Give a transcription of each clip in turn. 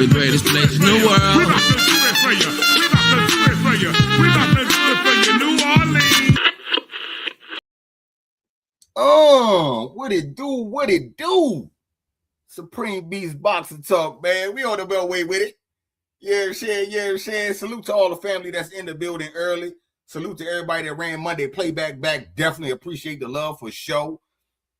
the greatest place in the world. We about to do it for you. We about to do it for you. We about to do it for you, New Orleans. What it do? What it do? Supreme Beast Boxing Talk, man. We on the Beltway with it. Yeah, share. Salute to all the family that's in the building early. Salute to everybody that ran Monday playback back. Definitely appreciate the love for show.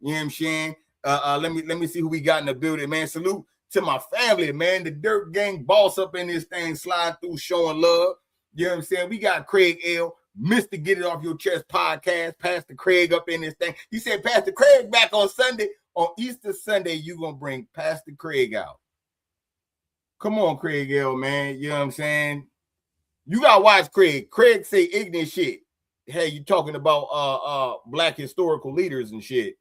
You know what I'm saying? Let me see who we got in the building, man. Salute to my family, man. The Dirt Gang boss up in this thing, slide through, showing love. You know what I'm saying? We got Craig L., Mr. Get It Off Your Chest podcast. Pastor Craig up in this thing. He said, Pastor Craig back on Sunday. On Easter Sunday, you going to bring Pastor Craig out. Come on, Craig L., man. You know what I'm saying? You got to watch Craig. Craig say ignorant shit. Hey, you talking about black historical leaders and shit.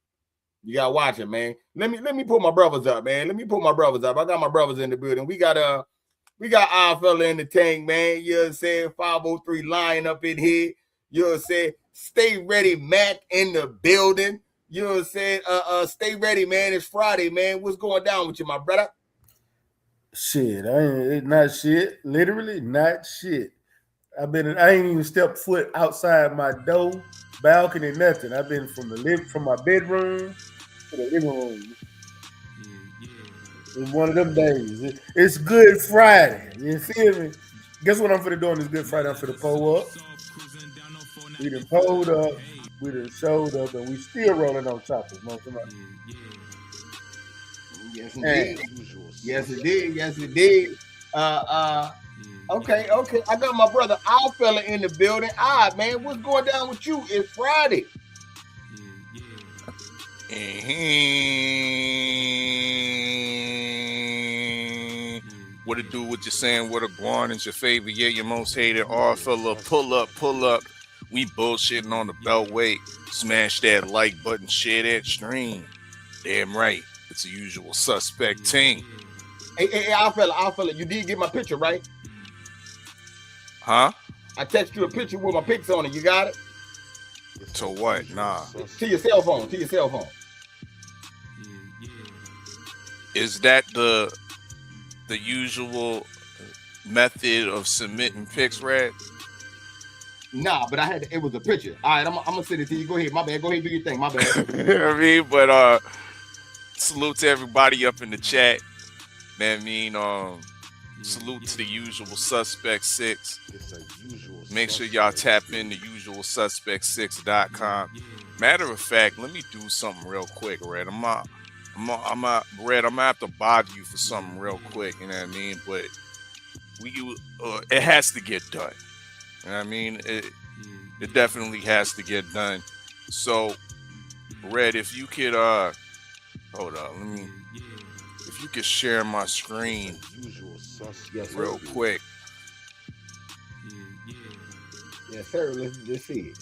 You got to watch it, man. Let me put my brothers up, man. I got my brothers in the building. We got our fella in the tank, man. You know what I'm saying? 503 Lion up in here. You know what I'm saying? Stay ready, Mac in the building. You know what I'm saying? Stay ready, man. It's Friday, man. What's going down with you, my brother? Shit, it's not shit. Literally not shit. I ain't even stepped foot outside my door, balcony, nothing. I've been from my bedroom to the living room. It's one of them days. It's Good Friday. You feel me? Guess what I'm finna do on this Good Friday? I'm finna pull up. We done pulled up. We done showed up, and we still rolling on choppers. Yes, it did. Okay. I got my brother our fella in the building. Man, what's going down with you? It's Friday. What it do? What you saying? What a guan is your favorite? Yeah, your most hated. Our fella, pull up. We bullshitting on the Beltway. Smash that like button, share that stream. Damn right. It's the usual suspect team. Hey, our fella, you did get my picture, right? Huh? I text you a picture with my pics on it. You got it? To what? Nah. To your cell phone. Is that the usual method of submitting pics, Red? Nah, but it was a picture. All right, I'm gonna send it to you. Go ahead, my bad. Go ahead, do your thing. My bad. I mean, but salute to everybody up in the chat. Salute to the usual suspect 6. Make sure y'all tap in to usualsuspect6.com. Matter of fact, let me do something real quick, Red. I'm gonna have to bother you for something real quick, you know what I mean? But it has to get done. You know what I mean? It definitely has to get done. So, Red, if you could hold on, if you could share my screen real quick. Yes, sir. Let's see it.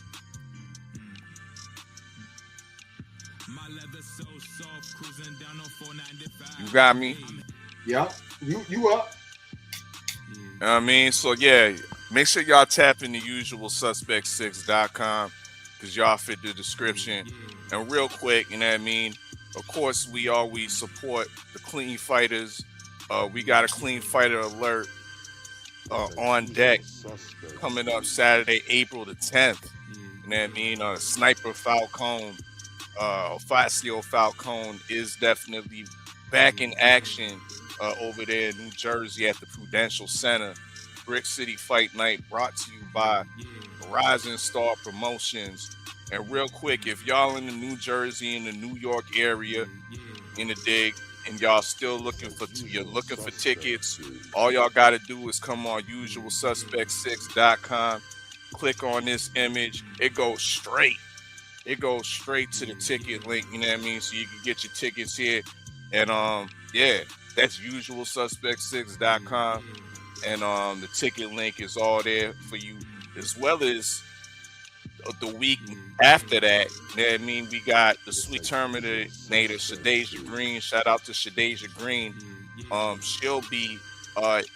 You got me? Yeah. You up? You know what I mean? So yeah, make sure y'all tap in the usualsuspect6.com because y'all fit the description. And real quick, you know what I mean? Of course, we always support the clean fighters. We got a clean fighter alert on deck coming up Saturday, April the 10th. You know what I mean? Sniper Falcone, Facio Falcone is definitely back in action over there in New Jersey at the Prudential Center. Brick City Fight Night brought to you by Rising Star Promotions. And real quick, if y'all in the New Jersey and the New York area in the dig, and y'all still looking for tickets, all y'all got to do is come on usualsuspect6.com, click on this image. It goes straight to the ticket link, you know what I mean? So you can get your tickets here. And yeah, that's usualsuspect6.com. And the ticket link is all there for you, as well as the week after that. You know what I mean? We got the Sweet Terminator, Shadeja Green. Shout out to Shadeja Green. She'll be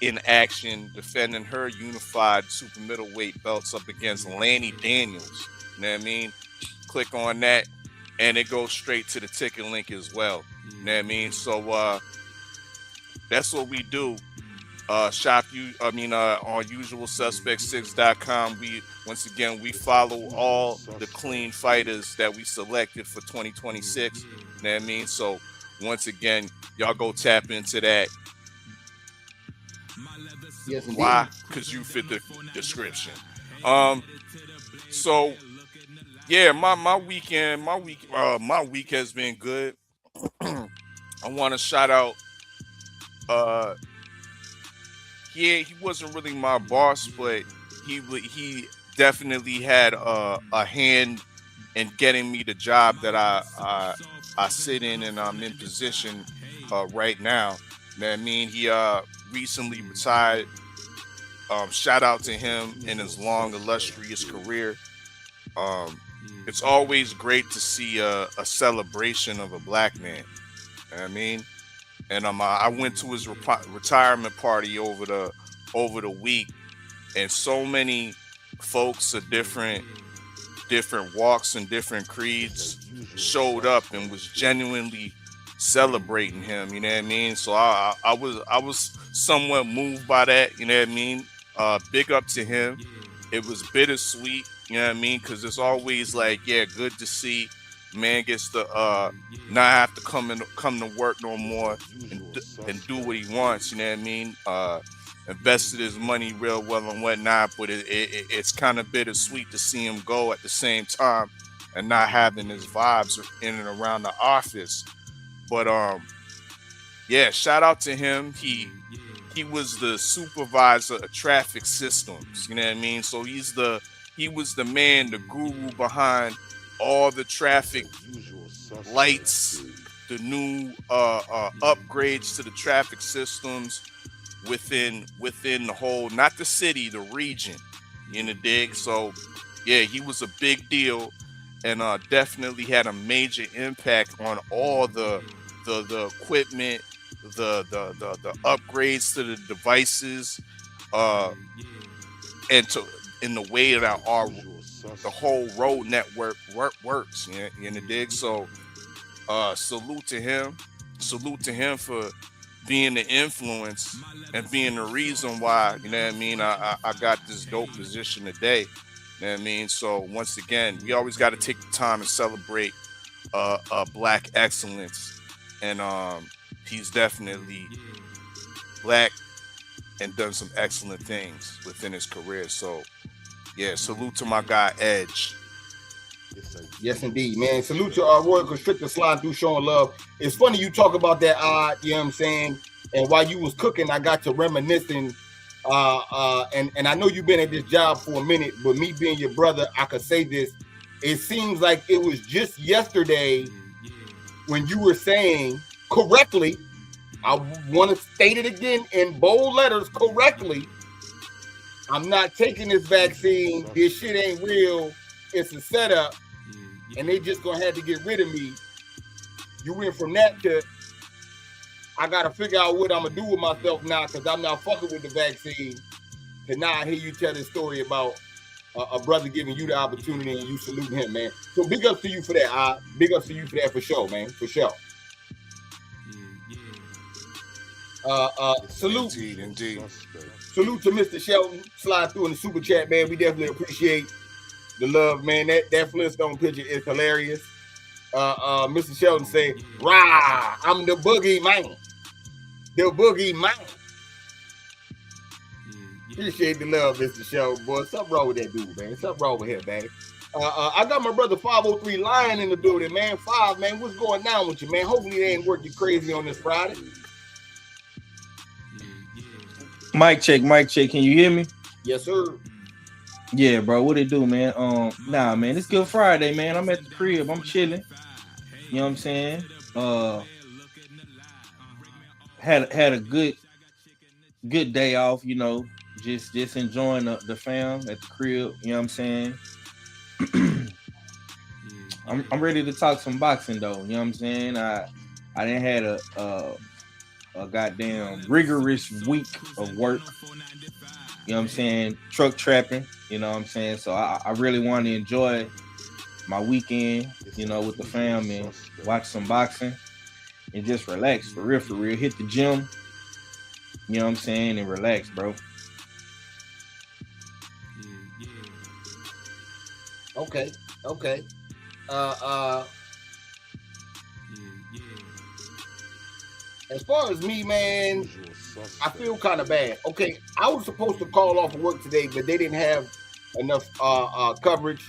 in action defending her unified super middleweight belts up against Lanny Daniels. You know what I mean? Click on that, and it goes straight to the ticket link as well. You know what I mean? So that's what we do. Shop you. I mean, on usualsuspect6.com. We follow all the clean fighters that we selected for 2026. You know what I mean? So once again, y'all go tap into that. Yes, indeed. Why? Because you fit the description. So yeah, my week has been good. I want to shout out. Yeah, he wasn't really my boss, but he definitely had a hand in getting me the job that I sit in and I'm in position right now. You know what I mean? He recently retired. Shout out to him in his long, illustrious career. It's always great to see a celebration of a black man. You know what I mean? And I went to his retirement party over the week, and so many folks of different walks and different creeds showed up and was genuinely celebrating him. You know what I mean? So I was somewhat moved by that. You know what I mean? Big up to him. It was bittersweet. You know what I mean? Because it's always like, yeah, good to see man gets to not have to come to work no more and do what he wants. You know what I mean? Invested his money real well and whatnot, but it's kind of bittersweet to see him go at the same time and not having his vibes in and around the office. But yeah, shout out to him. He was the supervisor of traffic systems. You know what I mean? So he was the man, the guru behind all the traffic lights, the new upgrades to the traffic systems within the whole, not the city, the region, in the dig. So yeah, he was a big deal and definitely had a major impact on all the equipment, the upgrades to the devices, and in the way that the whole road network works, in the dig. So salute to him for being the influence and being the reason why, you know what I mean, I got this dope position today. You know what I mean? So once again, we always got to take the time and celebrate black excellence, and he's definitely black and done some excellent things within his career. So yeah, salute to my guy Edge. Yes, indeed, man. Salute to Royal Constrictor sliding through showing love. It's funny you talk about that, you know what I'm saying? And while you was cooking, I got to reminiscing. And I know you've been at this job for a minute, but me being your brother, I could say this. It seems like it was just yesterday when you were saying correctly, I want to state it again in bold letters correctly, I'm not taking this vaccine. This shit ain't real. It's a setup. And they just gonna have to get rid of me. You went from that to, I gotta figure out what I'm gonna do with myself now because I'm not fucking with the vaccine. To now I hear you tell this story about a brother giving you the opportunity and you saluting him, man. So big ups to you for that. Big ups to you for that for sure, man. For sure. Salute. Indeed. Salute to Mr. Shelton. Slide through in the super chat, man. We definitely appreciate the love, man. That Flintstone picture is hilarious. Mr. Shelton say, "Rah, I'm the boogie man. The boogie man." Appreciate the love, Mr. Shelton, boy. Something wrong with that dude, man. Something wrong with him, man. I got my brother 503 Lion in the building, man. 5, man. What's going down with you, man? Hopefully they ain't working crazy on this Friday. Mic check. Can you hear me? Yes, sir. Yeah, bro. What it do, man? Nah, man. It's Good Friday, man. I'm at the crib. I'm chilling. You know what I'm saying? Had a good day off. You know, just enjoying the fam at the crib. You know what I'm saying? I'm ready to talk some boxing though. You know what I'm saying? I didn't had a goddamn rigorous week of work. You know what I'm saying? Truck trapping. You know what I'm saying? So I really want to enjoy my weekend, you know, with the fam and watch some boxing and just relax for real. Hit the gym, You know what I'm saying? And relax, bro. Okay. As far as me, man, I feel kind of bad. Okay, I was supposed to call off of work today, but they didn't have enough coverage,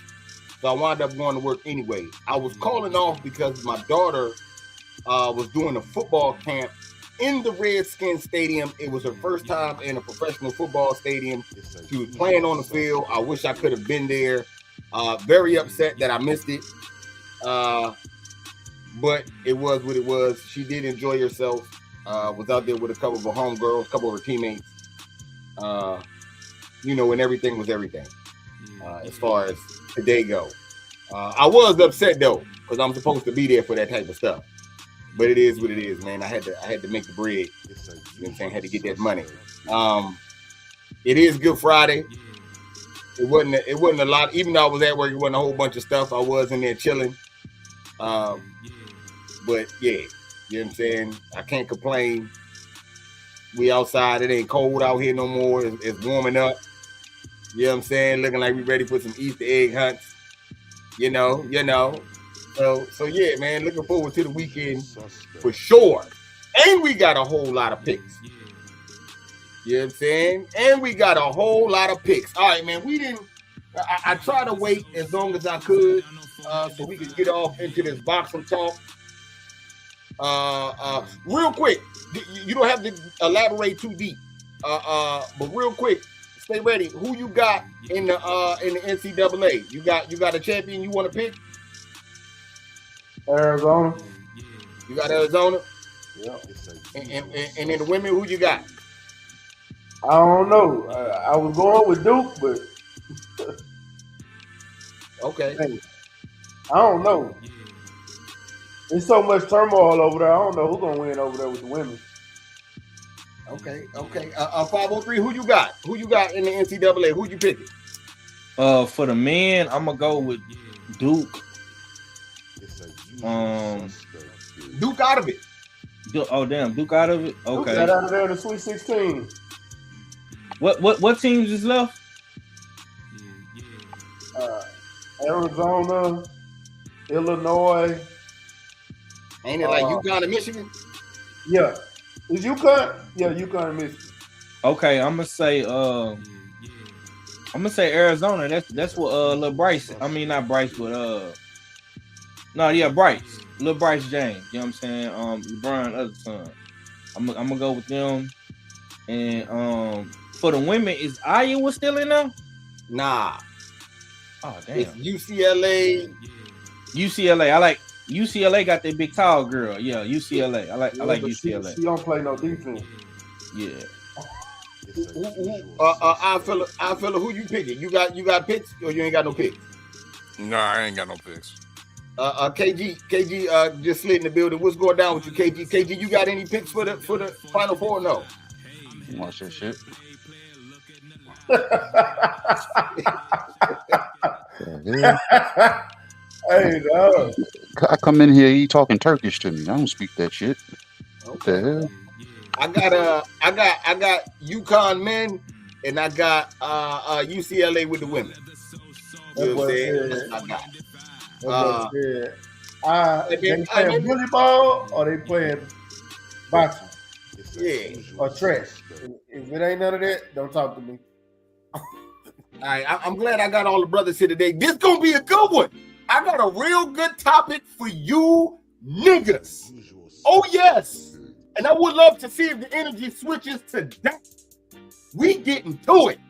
so I wound up going to work anyway. I was calling off because my daughter was doing a football camp in the Redskins Stadium. It was her first time in a professional football stadium. She was playing on the field. I wish I could have been there. Very upset that I missed it. But it was what it was. She did enjoy herself. Was out there with a couple of her homegirls, a couple of her teammates. And everything was everything. As far as today go. I was upset though, because I'm supposed to be there for that type of stuff. But it is what it is, man. I had to make the bread. You know what I'm saying? Had to get that money. It is Good Friday. It wasn't a lot, even though I was at work, it wasn't a whole bunch of stuff. I was in there chilling. But yeah, you know what I'm saying? I can't complain. We outside, it ain't cold out here no more. It's warming up. You know what I'm saying? Looking like we ready for some Easter egg hunts. You know. So yeah, man, looking forward to the weekend for sure. And we got a whole lot of picks. You know what I'm saying? And we got a whole lot of picks. All right, man, I tried to wait as long as I could so we could get off into this boxing talk. Real quick, you don't have to elaborate too deep. But real quick, stay ready. Who you got in the NCAA? You got a champion you want to pick? Arizona. You got Arizona? Yeah. And in the women, who you got? I don't know. I was going with Duke, but okay. Hey, I don't know. There's so much turmoil over there. I don't know who's gonna win over there with the women. Okay. 503. Who you got? Who you got in the NCAA? Who you picking? For the men, I'm gonna go with Duke. Duke out of it. Duke out of it. Okay. Duke got out of there in the Sweet 16. What teams is left? Arizona, Illinois. Ain't it like UConn and Michigan? Yeah. Is UConn? Yeah, UConn and Michigan. Okay, I'm gonna say Arizona. That's what Lil Bryce. I mean not Bryce, but Bryce. Lil Bryce James. You know what I'm saying? LeBron other son. I'm gonna go with them. And for the women, is Iowa still in there? Nah. Oh damn. It's UCLA. I like UCLA got that big tall girl. Yeah, UCLA. I like UCLA. She don't play no defense. Yeah. I feel who you picking? You got picks or you ain't got no picks? No, I ain't got no picks. KG just slid in the building. What's going down with you, KG? KG, you got any picks for the Final Four? No. Watch that shit. Hey, dog. I come in here, he talking Turkish to me. I don't speak that shit. What the hell? I got UConn men and I got UCLA with the women. You know what I'm saying? That's what I got. They playing volleyball or they playing boxing? Yeah. Or trash. If it ain't none of that, don't talk to me. All right, I'm glad I got all the brothers here today. This gonna be a good one. I got a real good topic for you niggas. Oh yes, and I would love to see if the energy switches to that. We getting to it.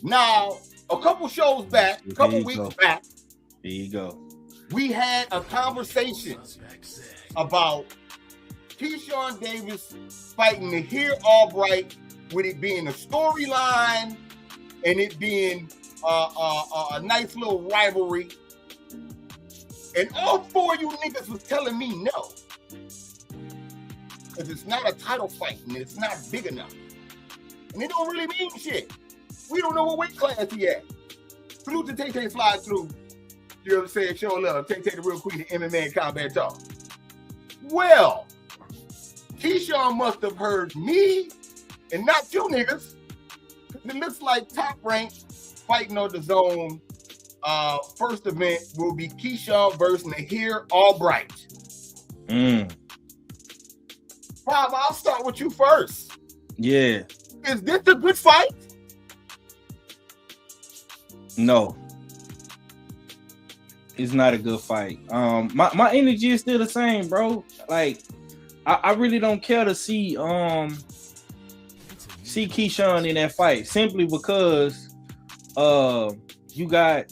Now, a couple shows back, a couple weeks back, there you go. We had a conversation about Keyshawn Davis fighting Nahir Albright, with it being a storyline and it being a nice little rivalry. And all four of you niggas was telling me no. Because it's not a title fight and it's not big enough. And it don't really mean shit. We don't know what weight class he at. Salute to Tay-Tay slide through. You know what I'm saying? Show love. Tay-Tay the real queen of MMA and combat talk. Well, Keyshawn must have heard me and not you niggas. It looks like Top Rank fighting on the zone. First event will be Keyshawn versus Nahir Albright. Bob, I'll start with you first. Yeah. Is this a good fight? No. It's not a good fight. My energy is still the same, bro. Like, I really don't care to see Keyshawn in that fight simply because you got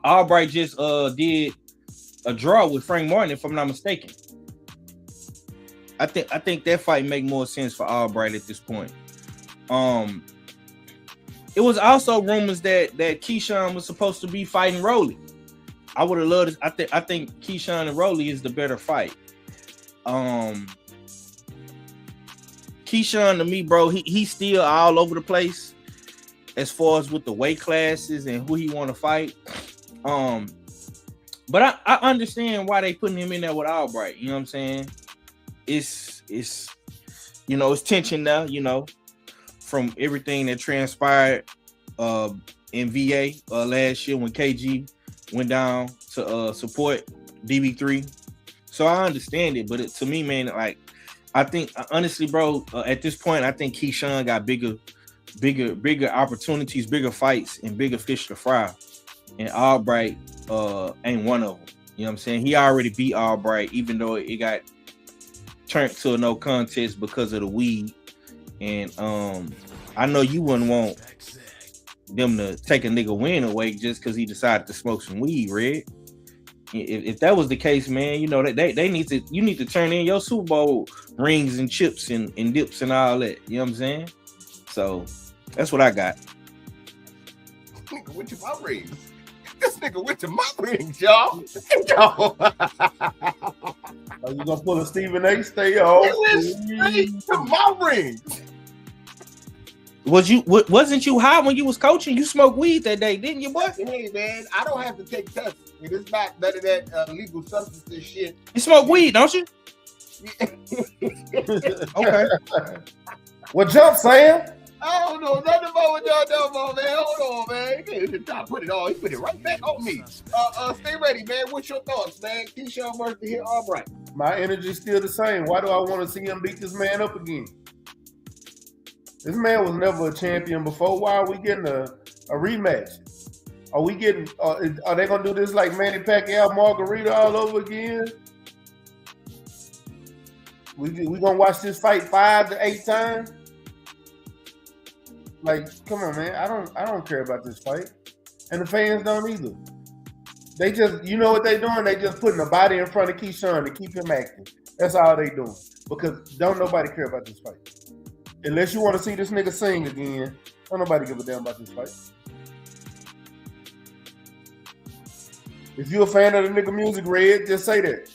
Albright just did a draw with Frank Martin, if I'm not mistaken. I think that fight make more sense for Albright at this point. It was also rumors that Keyshawn was supposed to be fighting Rolly. I would have loved it. I think Keyshawn and Rolly is the better fight. Keyshawn to me, bro, he's still all over the place as far as with the weight classes and who he want to fight. But I understand why they putting him in there with Albright. You know what I'm saying? It's you know, it's tension now, you know, from everything that transpired in VA last year when KG went down to support DB3. So I understand it, but to me, man, like, I think honestly, bro, at this point, I think Keyshawn got bigger opportunities, bigger fights, and bigger fish to fry. And Albright ain't one of them. You know what I'm saying? He already beat Albright, even though it got turned to a no contest because of the weed. And I know you wouldn't want them to take a nigga win away just because he decided to smoke some weed, Red. If that was the case, man, you know, they need to turn in your Super Bowl rings and chips and dips and all that. You know what I'm saying? So that's what I got. This nigga went to my rings. This nigga went to my rings, y'all. Are you gonna pull a Stephen A? Stay on. He went straight to my rings. Wasn't you high when you was coaching? You smoked weed that day, didn't you, boy? Hey, man, I don't have to take tests. It's not none of that illegal substances shit. You smoke weed, don't you? Okay. Well, jump, Sam. I don't know nothing about what y'all know about, man. Hold on, man. He put it all. He put it right back on me. Stay ready, man. What's your thoughts, man? Keyshawn versus here, Albright. My energy's still the same. Why do I want to see him beat this man up again? This man was never a champion before. Why are we getting a rematch? Are we getting? Are they gonna do this like Manny Pacquiao, Margarita all over again? We gonna watch this fight 5 to 8 times? Like, come on, man. I don't care about this fight, and the fans don't either. They just, you know what they doing? They just putting a body in front of Keyshawn to keep him active. That's all they doing, because don't nobody care about this fight. Unless you want to see this nigga sing again, don't nobody give a damn about this fight. If you're a fan of the nigga music, Red, just say that.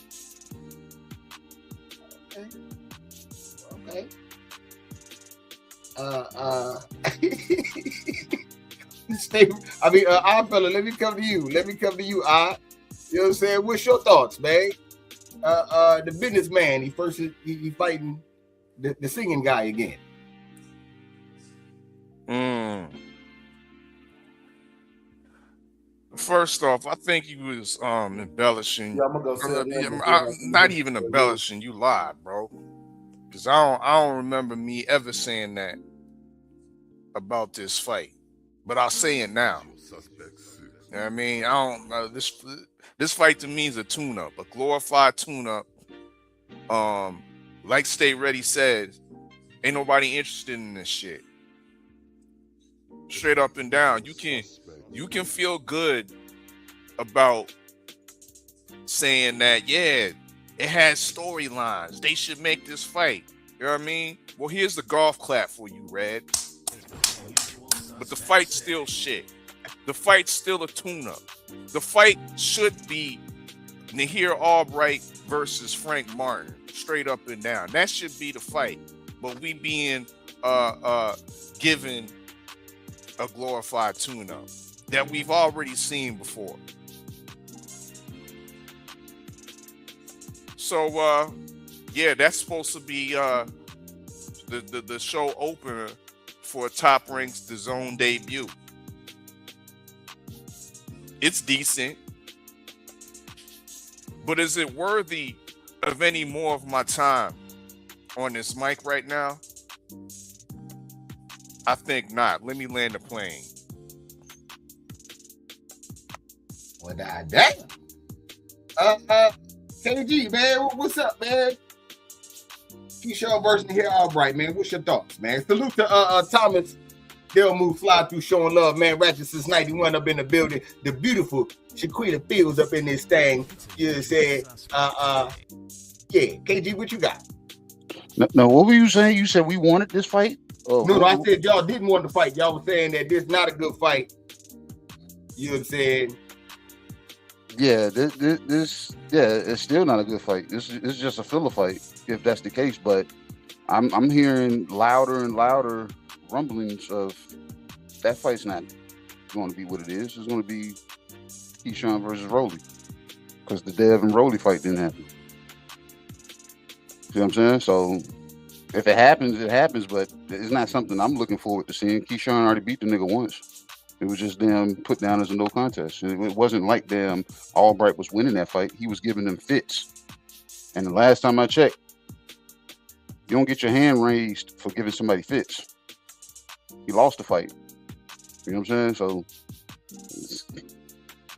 Okay. Fella, let me come to you. You know what I'm saying? What's your thoughts, man? The businessman, he fighting the singing guy again. First off, I think he was embellishing. Yeah, I'm gonna go not even embellishing. You lied, bro. Because I don't remember me ever saying that about this fight. But I'll say it now. You know what I mean? I don't know. This fight to me is a tune-up, a glorified tune-up. Like Stay Ready said, ain't nobody interested in this shit. Straight up and down. You can feel good about saying that, yeah, it has storylines. They should make this fight. You know what I mean? Well, here's the golf clap for you, Red. But the fight's still shit. The fight's still a tune-up. The fight should be Nahir Albright versus Frank Martin, straight up and down. That should be the fight. But we being given a glorified tune-up that we've already seen before. So yeah, that's supposed to be the show opener for Top Rank's The Zone debut. It's decent, but is it worthy of any more of my time on this mic right now? I think not. Let me land the plane. Well, damn. KG, man, what's up, man? Keyshawn version here, all right, man. What's your thoughts, man? Salute to Thomas Delmove Fly Through showing love, man. Ratchet since 91 up in the building. The beautiful Shaquita Fields up in this thing. You said, yeah, KG, what you got? No, what were you saying? You said we wanted this fight? Oh, No, I said y'all didn't want to fight. Y'all were saying that this not a good fight. You know what I'm saying? Yeah, this it's still not a good fight. It's just a filler fight, if that's the case. But I'm hearing louder and louder rumblings of that fight's not going to be what it is. It's going to be Keyshawn versus Rolly, because the Dev and Rolly fight didn't happen. See what I'm saying? So if it happens, it happens. But it's not something I'm looking forward to seeing. Keyshawn already beat the nigga once. It was just damn put down as a no contest. It wasn't like damn Albright was winning that fight. He was giving them fits. And the last time I checked, you don't get your hand raised for giving somebody fits. He lost the fight. You know what I'm saying? So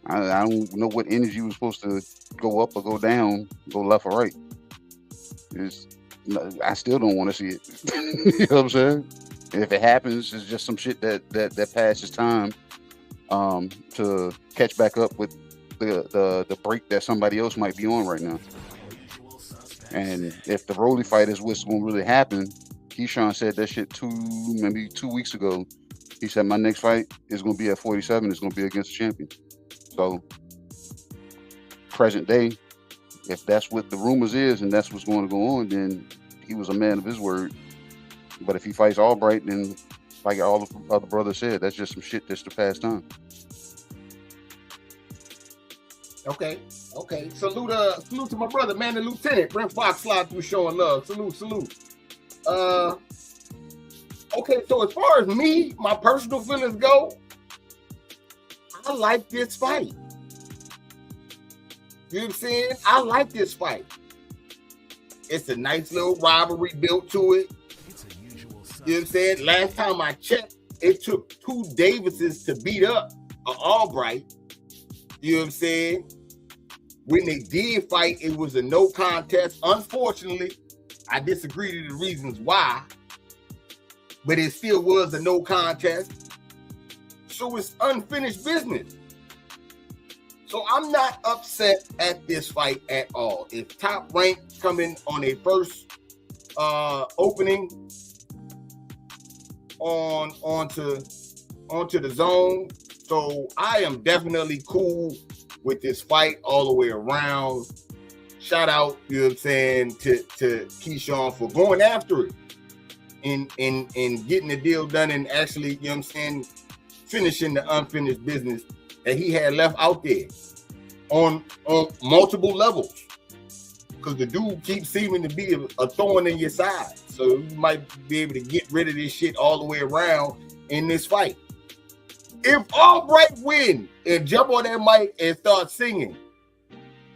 I don't know what energy was supposed to go up or go down, go left or right. I still don't want to see it. You know what I'm saying? And if it happens, it's just some shit that passes time to catch back up with the break that somebody else might be on right now. And if the Rolly fight is what's going to really happen, Keyshawn said that shit maybe 2 weeks ago. He said my next fight is going to be at 47. It's going to be against the champion. So present day, if that's what the rumors is and that's what's going to go on, then he was a man of his word. But if he fights Albright, then like all the other brothers said, that's just some shit just to pass time. Okay. Salute to my brother, man, the lieutenant. Brent Fox Slide Through showing love. Salute. Okay, so as far as me, my personal feelings go, I like this fight. You know what I'm saying? I like this fight. It's a nice little rivalry built to it. You know what I'm saying? Last time I checked, it took 2 Davises to beat up an Albright. You know what I'm saying? When they did fight, it was a no contest. Unfortunately, I disagree to the reasons why, but it still was a no contest. So it's unfinished business. So I'm not upset at this fight at all. If Top Rank coming on a first opening onto the zone, so I am definitely cool with this fight all the way around. Shout out, you know what I'm saying, to Keyshawn for going after it and getting the deal done and actually, you know what I'm saying, finishing the unfinished business that he had left out there on multiple levels. Because the dude keeps seeming to be a thorn in your side. So you might be able to get rid of this shit all the way around in this fight. If Albright win and jump on that mic and start singing,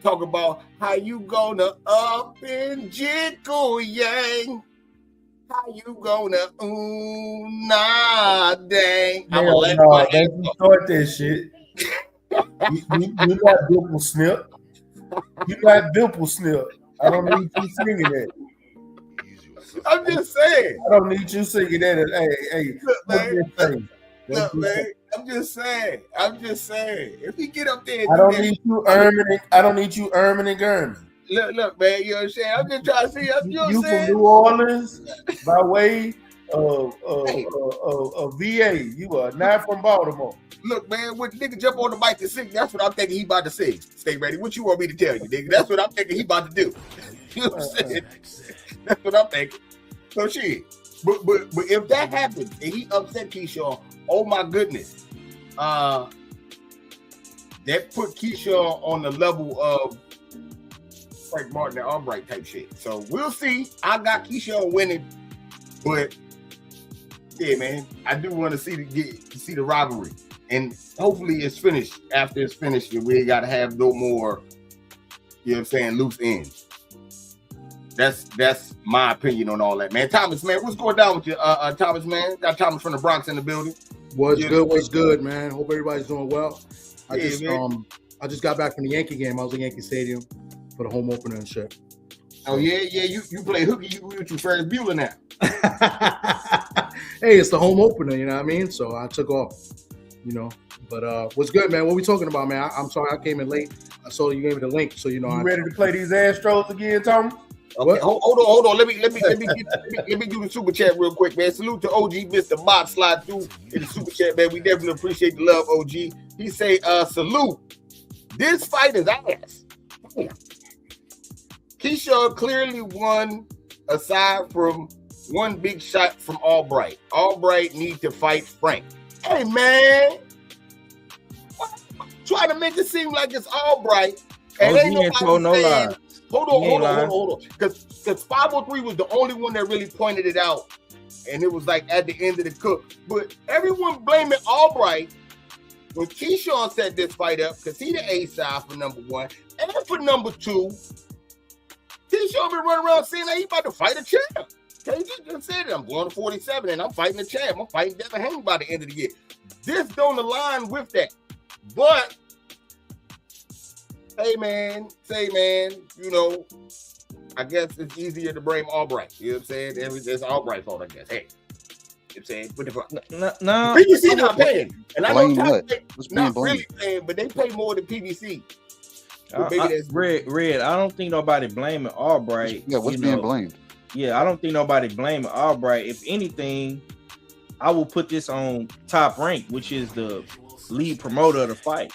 talk about how you gonna up and jiggle yang, how you gonna nah dang. I'm gonna let my don't start that shit. You got dimple snip. You got dimple snip. I don't need you singing that. I'm just saying. I don't need you singing that. Hey, look, man. Look, man. I'm just saying. If he get up there, I don't need you Ermin and Gurman. Look, man. You know what I'm saying? I'm just trying to see. You know what I'm saying? From New Orleans by way of VA. You are not from Baltimore. Look, man, when the nigga jump on the mic to sing, that's what I'm thinking he about to sing. Stay ready. What you want me to tell you, nigga? That's what I'm thinking he about to do. You know what I'm saying? That's what I'm thinking. So shit. But if that happens and he upset Keyshawn, oh my goodness. That put Keyshawn on the level Frank Martin and Albright type shit. So we'll see. I got Keyshawn winning, but yeah, man, I do want to see the rivalry, and hopefully it's finished. After it's finished, we ain't got to have no more. You know what I'm saying? Loose ends. That's my opinion on all that, man. Thomas, man, what's going down with you, Thomas, man? Got Thomas from the Bronx in the building. What's good, man? Hope everybody's doing well. I just got back from the Yankee game. I was in Yankee Stadium for the home opener and shit. Oh yeah. You play hooky. You with your Ferris Bueller now. Hey, it's the home opener. You know what I mean? So I took off. You know. But what's good, man? What we talking about, man? I'm sorry I came in late. I saw you gave me the link, so you know. You ready to play these Astros again, Tom? Okay, hold on. Let me do the super chat real quick, man. Salute to OG, Mr. Box slide through in the super chat, man. We definitely appreciate the love, OG. He say, salute. This fight is ass. Keyshawn clearly won aside from one big shot from Albright. Albright need to fight Frank. Hey, man. Trying to make it seem like it's Albright. And ain't nobody no saying, lie. Hold on. Because 503 was the only one that really pointed it out. And it was like at the end of the cook. But everyone blaming Albright when Keyshawn set this fight up because he the A side for number one. And for number two, Keyshawn been running around saying that he about to fight a champ. Okay, he just said it. I'm going to 47 and I'm fighting a champ. I'm fighting Devin Haney by the end of the year. This don't align with that. But hey man, you know, I guess it's easier to blame Albright. You know what I'm saying? It's Albright's fault, I guess. Hey, you know what I'm saying? What the fuck? No. PBC not paying. And I know Top not blame? really paying, but they pay more than PBC. Red, I don't think nobody blaming Albright. Yeah, what's being blamed? Yeah, I don't think nobody blaming Albright. If anything, I will put this on Top Rank, which is the lead promoter of the fight.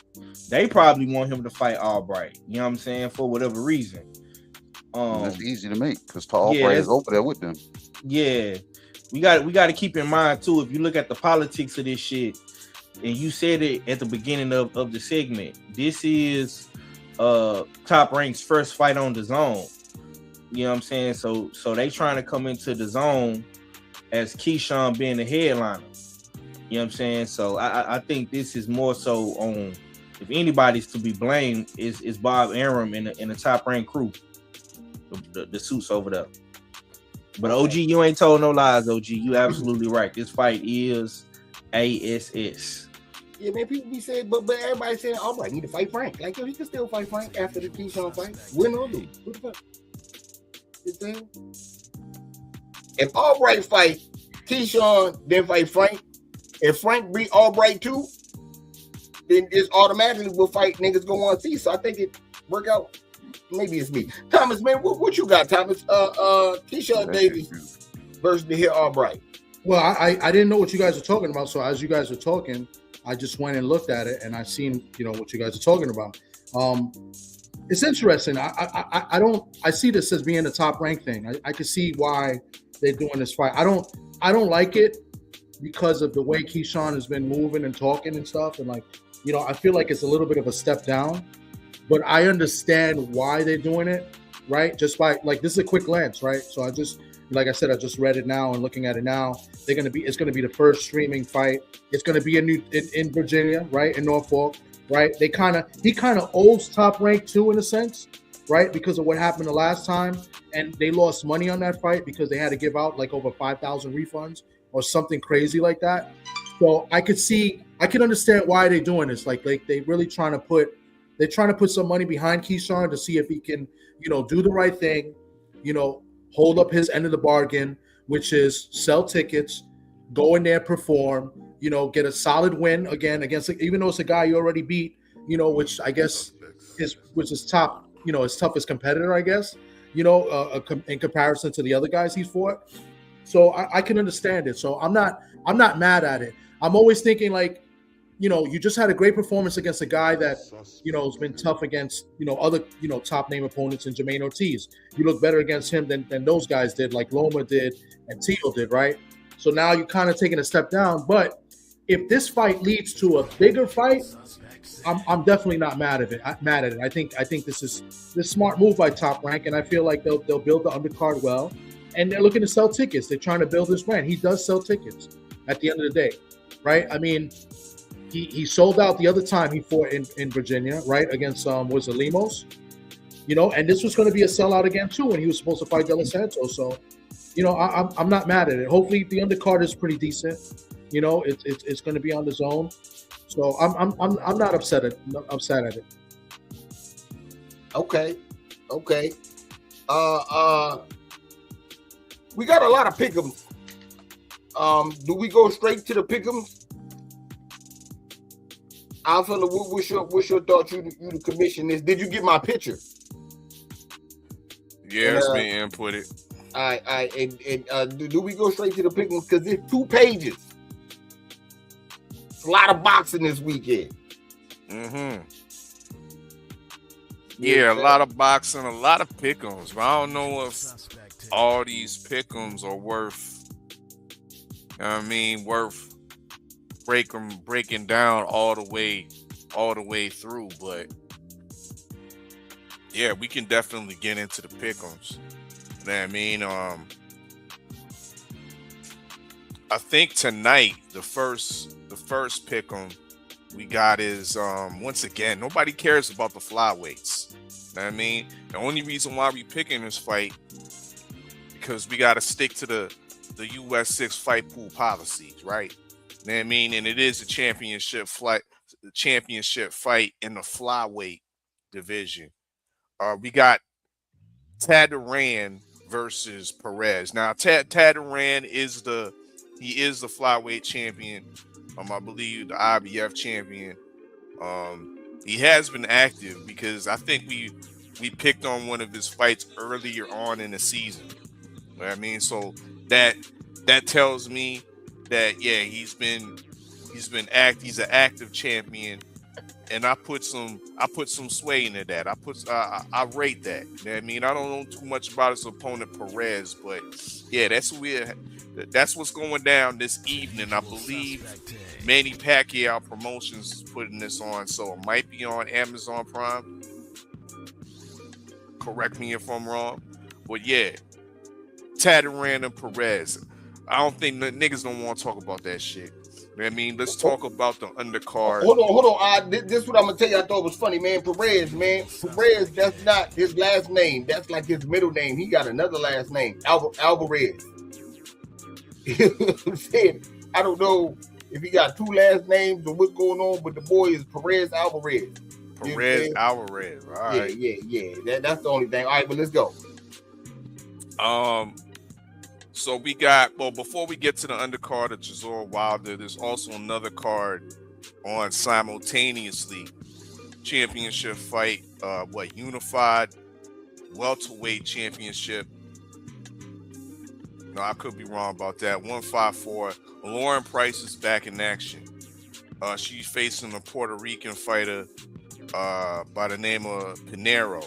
They probably want him to fight Albright. You know what I'm saying? For whatever reason. That's easy to make because Albright is over there with them. Yeah, we got to keep in mind too. If you look at the politics of this shit, and you said it at the beginning of the segment, this is Top Rank's first fight on the zone. You know what I'm saying? So they trying to come into the zone as Keyshawn being the headliner. You know what I'm saying? So I think this is more so on, if anybody's to be blamed, is Bob Arum in the Top Rank crew, the suits over there. But OG, you ain't told no lies, OG. You absolutely right. This fight is ASS. Yeah, man, people be saying, but everybody saying Albright need to fight Frank. Like, yo, he can still fight Frank after the Keyshawn fight. Win or lose. What the fuck? You think? If Albright fight Keyshawn, then fight Frank, if Frank beat Albright too, then this automatically will fight niggas go on see. So I think it work out. Maybe it's me. Thomas, man, what you got, Thomas? Keyshawn Davis versus the hit Albright. Well, I didn't know what you guys were talking about. So as you guys were talking, I just went and looked at it and I seen, you know, what you guys are talking about. It's interesting. I see this as being a Top Rank thing. I can see why they're doing this fight. I don't like it because of the way Keyshawn has been moving and talking and stuff. And like, you know, I feel like it's a little bit of a step down, but I understand why they're doing it, right? Just by like, this is a quick glance, right? So I just, like I said, I just read it now and looking at it now. It's going to be the first streaming fight. It's going to be in Virginia, right? In Norfolk, right? He kind of owes Top Rank too, in a sense, right? Because of what happened the last time. And they lost money on that fight because they had to give out like over 5,000 refunds or something crazy like that. So I can understand why they're doing this. Like they really trying to put some money behind Keyshawn to see if he can, you know, do the right thing, you know, hold up his end of the bargain, which is sell tickets, go in there, perform, you know, get a solid win again against, even though it's a guy you already beat, you know, which I guess is top, you know, his toughest competitor, I guess, you know, in comparison to the other guys he's fought. So I can understand it. So I'm not mad at it. I'm always thinking like, you know, you just had a great performance against a guy that, you know, has been tough against, you know, other, you know, top name opponents in Jermaine Ortiz. You look better against him than those guys did, like Loma did and Tito did, right? So now you're kind of taking a step down, but if this fight leads to a bigger fight, I'm definitely not mad at it. I think this is smart move by Top Rank, and I feel like they'll build the undercard well, and they're looking to sell tickets. They're trying to build this brand. He does sell tickets at the end of the day, right? I mean, he sold out the other time he fought in Virginia, right, against was it Limos, you know, and this was going to be a sellout again too when he was supposed to fight De Los Santos. So, you know, I'm not mad at it. Hopefully the undercard is pretty decent. You know, it's going to be on the zone. So I'm not upset at it. Okay. We got a lot of pick'ems. Do we go straight to the pick'ems? Alpha, what's your thoughts? You to commission this? Did you get my picture? Yeah, it's been inputted. All right. And do we go straight to the pick'ems? Because it's 2 pages. It's a lot of boxing this weekend. Mm-hmm. Yeah, a lot of boxing, a lot of pick'ems. But I don't know if all these pick'ems are worth, worth breaking down all the way through. But yeah, we can definitely get into the pick'ems. You know what I mean? I think tonight the first pick'em we got is once again, nobody cares about the flyweights. You know what I mean? The only reason why we picking this fight because we got to stick to the US 6 fight pool policies, right? You know what I mean? And it is a championship fight in the flyweight division. We got Tadaran versus Perez. Now, Tadaran is the flyweight champion. I believe the IBF champion. He has been active because I think we picked on one of his fights earlier on in the season. You know what I mean? So that tells me that yeah, he's an active champion, and I put some sway into that. I rate that. You know what I mean? I don't know too much about his opponent Perez, but yeah, that's what's going down this evening. I believe Manny Pacquiao Promotions is putting this on, so it might be on Amazon Prime. Correct me if I'm wrong, but yeah, Tadaran and Perez. I don't think the niggas don't want to talk about that shit. You know what I mean? Let's talk about the undercard. Hold on. This is what I'm gonna tell you. I thought was funny, man. Perez, that's not his last name. That's like his middle name. He got another last name, Alvarez. You know what I'm saying? I don't know if he got 2 last names or what's going on, but the boy is Perez Alvarez. Perez Alvarez. All right. Yeah. That's the only thing. All right, but let's go. So we got, before we get to the undercard of Chisora Wilder, there's also another card on simultaneously. Championship fight, unified welterweight championship. No, I could be wrong about that. 154. Lauren Price is back in action. She's facing a Puerto Rican fighter by the name of Pinero.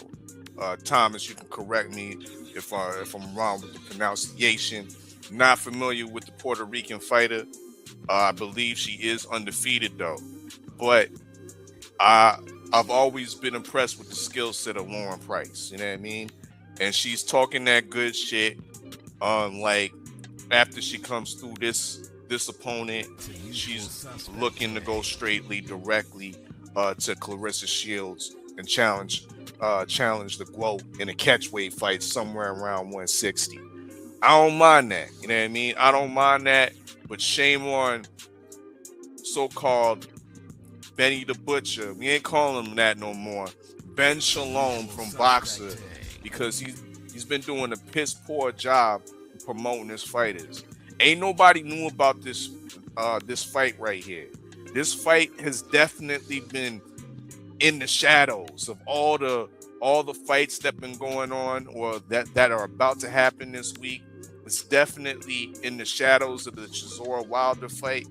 Thomas, you can correct me if I'm wrong with the pronunciation. Not familiar with the Puerto Rican fighter. I believe she is undefeated though. But I've always been impressed with the skill set of Lauren Price. You know what I mean? And she's talking that good shit. Like after she comes through this opponent, she's looking to go directly to Clarissa Shields and challenge the GOAT in a catchweight fight somewhere around 160. I don't mind that. You know what I mean? I don't mind that, but shame on so-called Benny the Butcher. We ain't calling him that no more. Ben Shalom from Boxer, because he's been doing a piss poor job promoting his fighters. Ain't nobody knew about this fight right here. This fight has definitely been in the shadows of all the fights that been going on or that are about to happen this week. It's definitely in the shadows of the Chisora Wilder fight.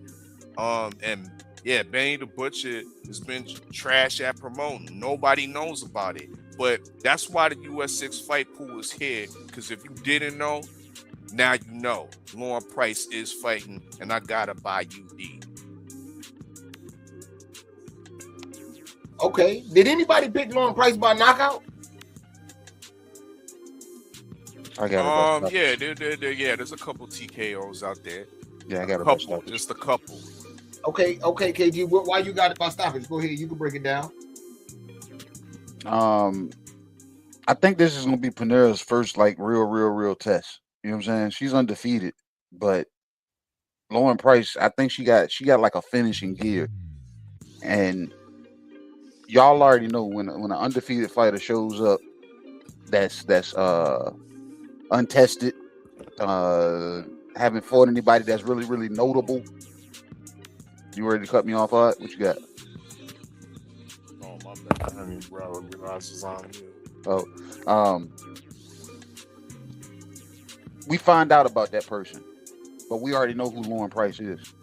And yeah, Benny the Butcher has been trash at promoting. Nobody knows about it. But that's why the US 6 fight pool is here. Because if you didn't know, now you know. Lauren Price is fighting, and I gotta buy UD. Okay. Did anybody pick Lauren Price by knockout? I got it. Yeah, there's a couple TKOs out there. Yeah, I got A it. couple, just a couple. Okay, KG. Why you got it by stoppage? Go ahead. You can break it down. I think this is gonna be Panera's first like real test. You know what I'm saying? She's undefeated, but Lauren Price, I think she got like a finishing gear, and y'all already know when an undefeated fighter shows up, that's untested, haven't fought anybody that's really notable. You ready to cut me off, Art? What you got? Oh my bad, honey, bro. I realized it's on you. Oh, we find out about that person, but we already know who Lauren Price is,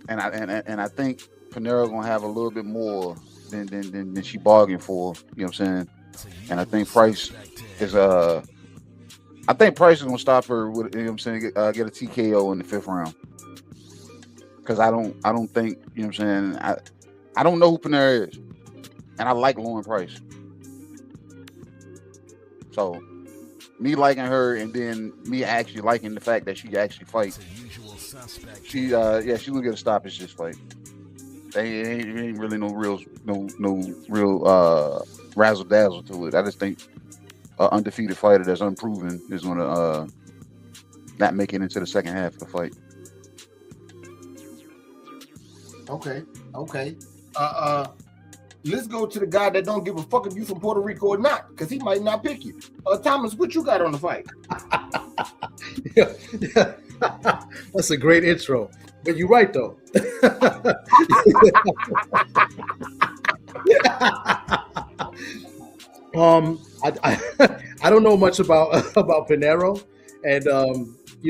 and I think Panera gonna have a little bit more than she bargained for. You know what I'm saying? And I think Price is gonna stop her with, you know what I'm saying, get a TKO in the 5th round. Because I don't think, you know what I'm saying, I don't know who Panera is, and I like Lauren Price. So me liking her, and then me actually liking the fact that she actually fights. She's gonna get a stoppage this fight. They ain't really no real razzle dazzle to it. I just think an undefeated fighter that's unproven is gonna not make it into the second half of the fight. Okay. Let's go to the guy that don't give a fuck if you from Puerto Rico or not, because he might not pick you. Thomas, what you got on the fight? Yeah. That's a great intro. But you're right though. I don't know much about Pinero, and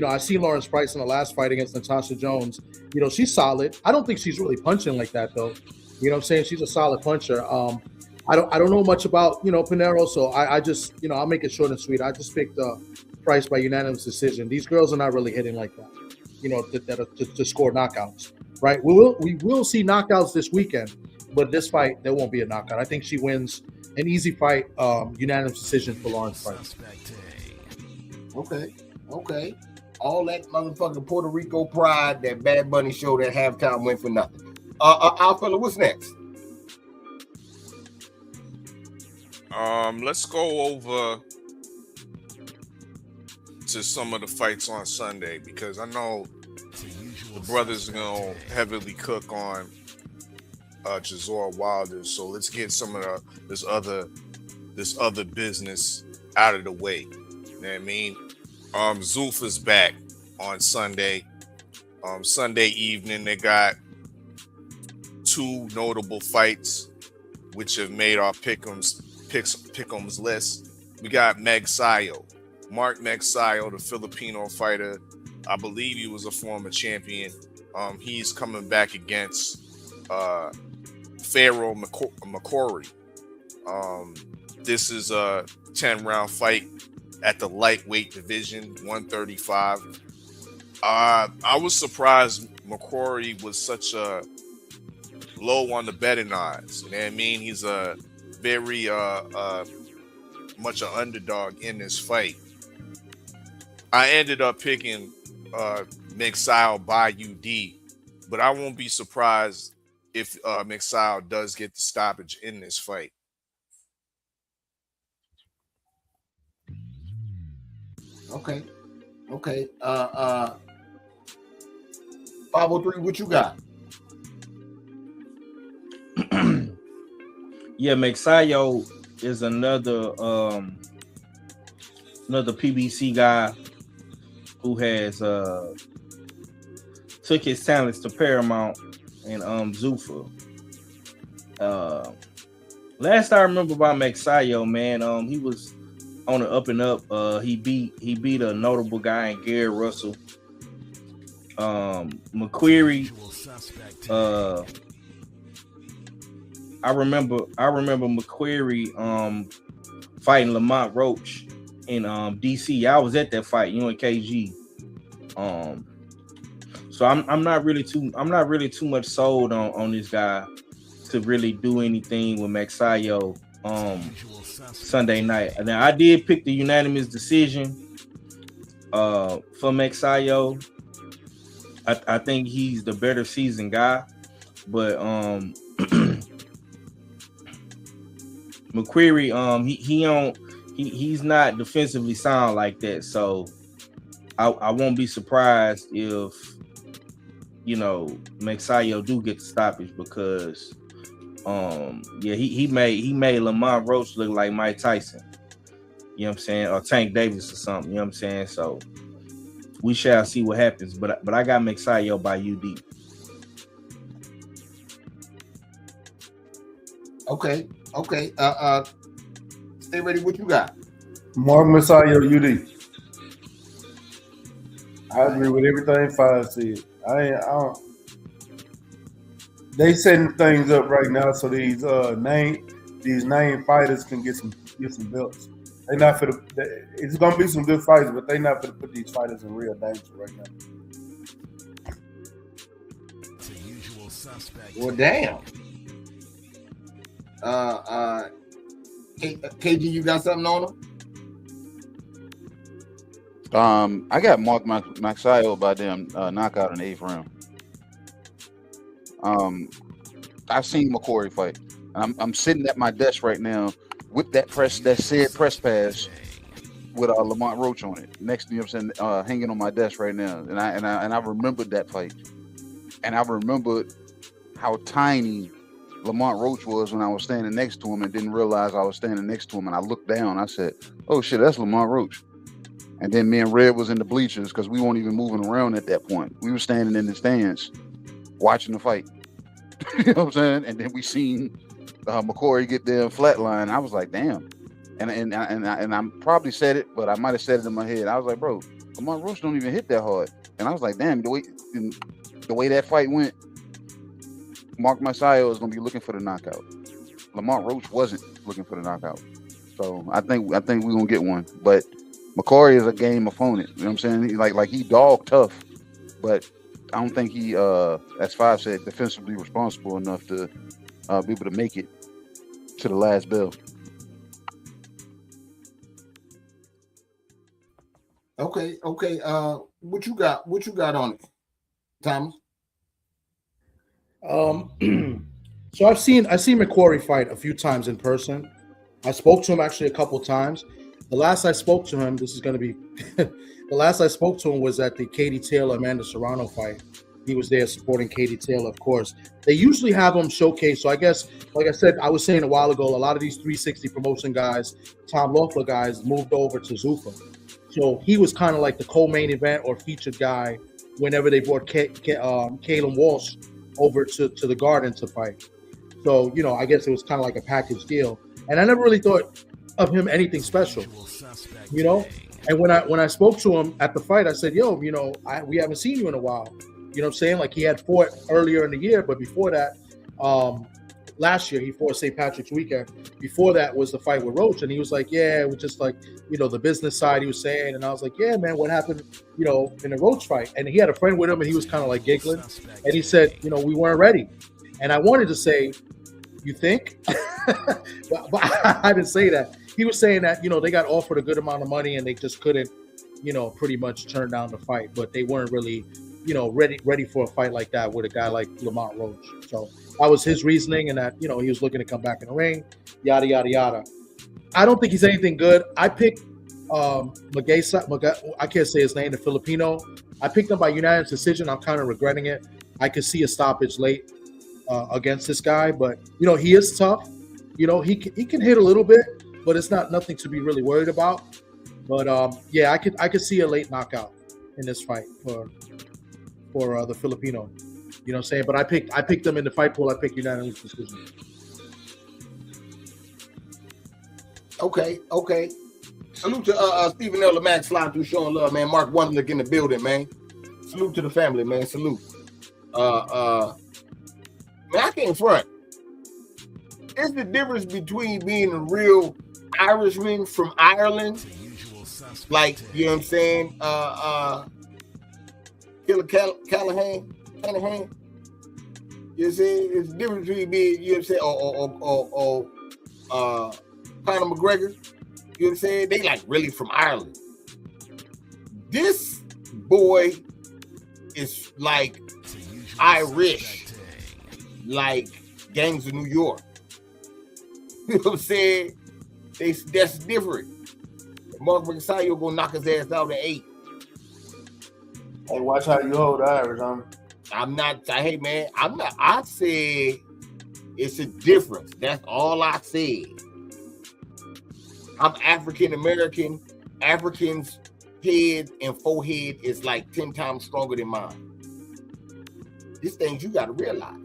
I seen Lawrence Price in the last fight against Natasha Jones. She's solid. I don't think she's really punching like that though. You know what I'm saying? She's a solid puncher. I don't know much about Pinero, so I just I'll make it short and sweet. I just picked Price by unanimous decision. These girls are not really hitting like that. To score knockouts, right? We will see knockouts this weekend, but this fight there won't be a knockout. I think she wins an easy fight, unanimous decision for Lawrence Price. Okay. All that motherfucking Puerto Rico pride that Bad Bunny showed at halftime went for nothing. Our fella, what's next? Let's go over to some of the fights on Sunday, because I know the brothers are gonna heavily cook on Jazor Wilder. So let's get some of this other business out of the way. You know what I mean? Zulfa's back on Sunday. Sunday evening, they got 2 notable fights which have made our pick'ems list. We got Mark Magsayo, the Filipino fighter. I believe he was a former champion. He's coming back against Pharaoh McCrory. This is a 10-round fight at the lightweight division, 135. I was surprised McCrory was such a low on the betting odds. You know what I mean? He's a very much an underdog in this fight. I ended up picking Magsayo by UD, but I won't be surprised if Magsayo does get the stoppage in this fight. Okay. 503, what you got? Yeah, Magsayo is another PBC guy who has took his talents to Paramount and Zuffa. Last I remember about Magsayo, man, he was on the up and up. He beat a notable guy in Gary Russell. McQuarrie. I remember McQuarrie fighting Lamont Roach in DC. I was at that fight, and KG. So I'm not really too much sold on this guy to really do anything with Maxayo Sunday night. Now I did pick the unanimous decision for Maxayo. I think he's the better season guy, but McQuarrie he's not defensively sound like that, so I won't be surprised if Maxayo do get the stoppage because he made Lamont Roach look like Mike Tyson, you know what I'm saying, or Tank Davis or something, you know what I'm saying. So we shall see what happens, but I got Maxayo by UD. Okay. Stay ready. What you got? Mark Messiah, UD. I agree with everything Five said. I don't. They setting things up right now so these name fighters can get some belts. They not for the. It's gonna be some good fights, but they not for to put these fighters in real danger right now. Well, damn. KG, you got something on him? I got Mark Maxayo by them knockout in the 8th round. I've seen McQuarrie fight. I'm sitting at my desk right now with that press pass with Lamont Roach on it next to me. I'm saying hanging on my desk right now, and I remembered that fight, and I remembered how tiny Lamont Roach was when I was standing next to him and didn't realize I was standing next to him. And I looked down. I said, "Oh shit, that's Lamont Roach." And then me and Red was in the bleachers because we weren't even moving around at that point. We were standing in the stands watching the fight. You know what I'm saying? And then we seen McQuarrie get there and flatline. I was like, "Damn." And I probably said it, but I might have said it in my head. I was like, "Bro, Lamont Roach don't even hit that hard." And I was like, "Damn, the way that fight went, Mark Maxayo is going to be looking for the knockout. Lamont Roach wasn't looking for the knockout. So I think we're going to get one. But McQuarrie is a game opponent. You know what I'm saying? He dog tough, but I don't think he, as Five said, defensively responsible enough to be able to make it to the last bell. Okay. What you got on it, Thomas? So I've seen McQuarrie fight a few times in person. I spoke to him actually a couple times. The last I spoke to him, the last I spoke to him was at the Katie Taylor Amanda Serrano fight. He was there supporting Katie Taylor, of course. They usually have him showcased. So I guess, like I said, I was saying a while ago, a lot of these 360 promotion guys, Tom Loeffler guys, moved over to Zuffa. So he was kind of like the co-main event or featured guy whenever they brought Kalen Walsh over to the Garden to fight. So, I guess it was kind of like a package deal. And I never really thought of him anything special, And when I spoke to him at the fight, I said, "Yo, we haven't seen you in a while." You know what I'm saying? Like he had fought earlier in the year, but before that, last year he fought St. Patrick's weekend. Before that was the fight with Roach, and he was like, "Yeah, it was just like the business side." He was saying, and I was like, "Yeah, man, what happened? In the Roach fight?" And he had a friend with him, and he was kind of like giggling, and he said, "We weren't ready." And I wanted to say, "You think?" but I didn't say that. He was saying that they got offered a good amount of money, and they just couldn't, pretty much turn down the fight, but they weren't really, ready for a fight like that with a guy like Lamont Roach. So that was his reasoning, and that he was looking to come back in the ring, yada yada yada. I don't think he's anything good. I picked Magesa. I can't say his name, the Filipino. I picked him by unanimous decision. I'm kind of regretting it. I could see a stoppage late against this guy, but he is tough. He can hit a little bit, but it's nothing to be really worried about. But I could see a late knockout in this fight for the Filipino. You know what I'm saying? But I picked them in the fight pool. I picked unanimous decision. Okay. Salute to Stephen L. Max sliding through showing love, man. Mark Wonderlick in the building, man. Salute to the family, man. Salute. Man, I can't front. It's the difference between being a real Irishman from Ireland, like, you know what I'm saying, Killer Callahan, You know what I'm saying? It's the difference between being, you know what I'm saying, or Conor McGregor. You know what I'm saying? They like really from Ireland. This boy is like Irish, like Gangs of New York. You know what I'm saying? That's different. Mark Mercasayo gonna knock his ass out at 8. Hey, watch how you hold the Irish, huh? Hey man, I said it's a difference. That's all I said. I'm African American. Africans' head and forehead is like 10 times stronger than mine. These things you gotta realize.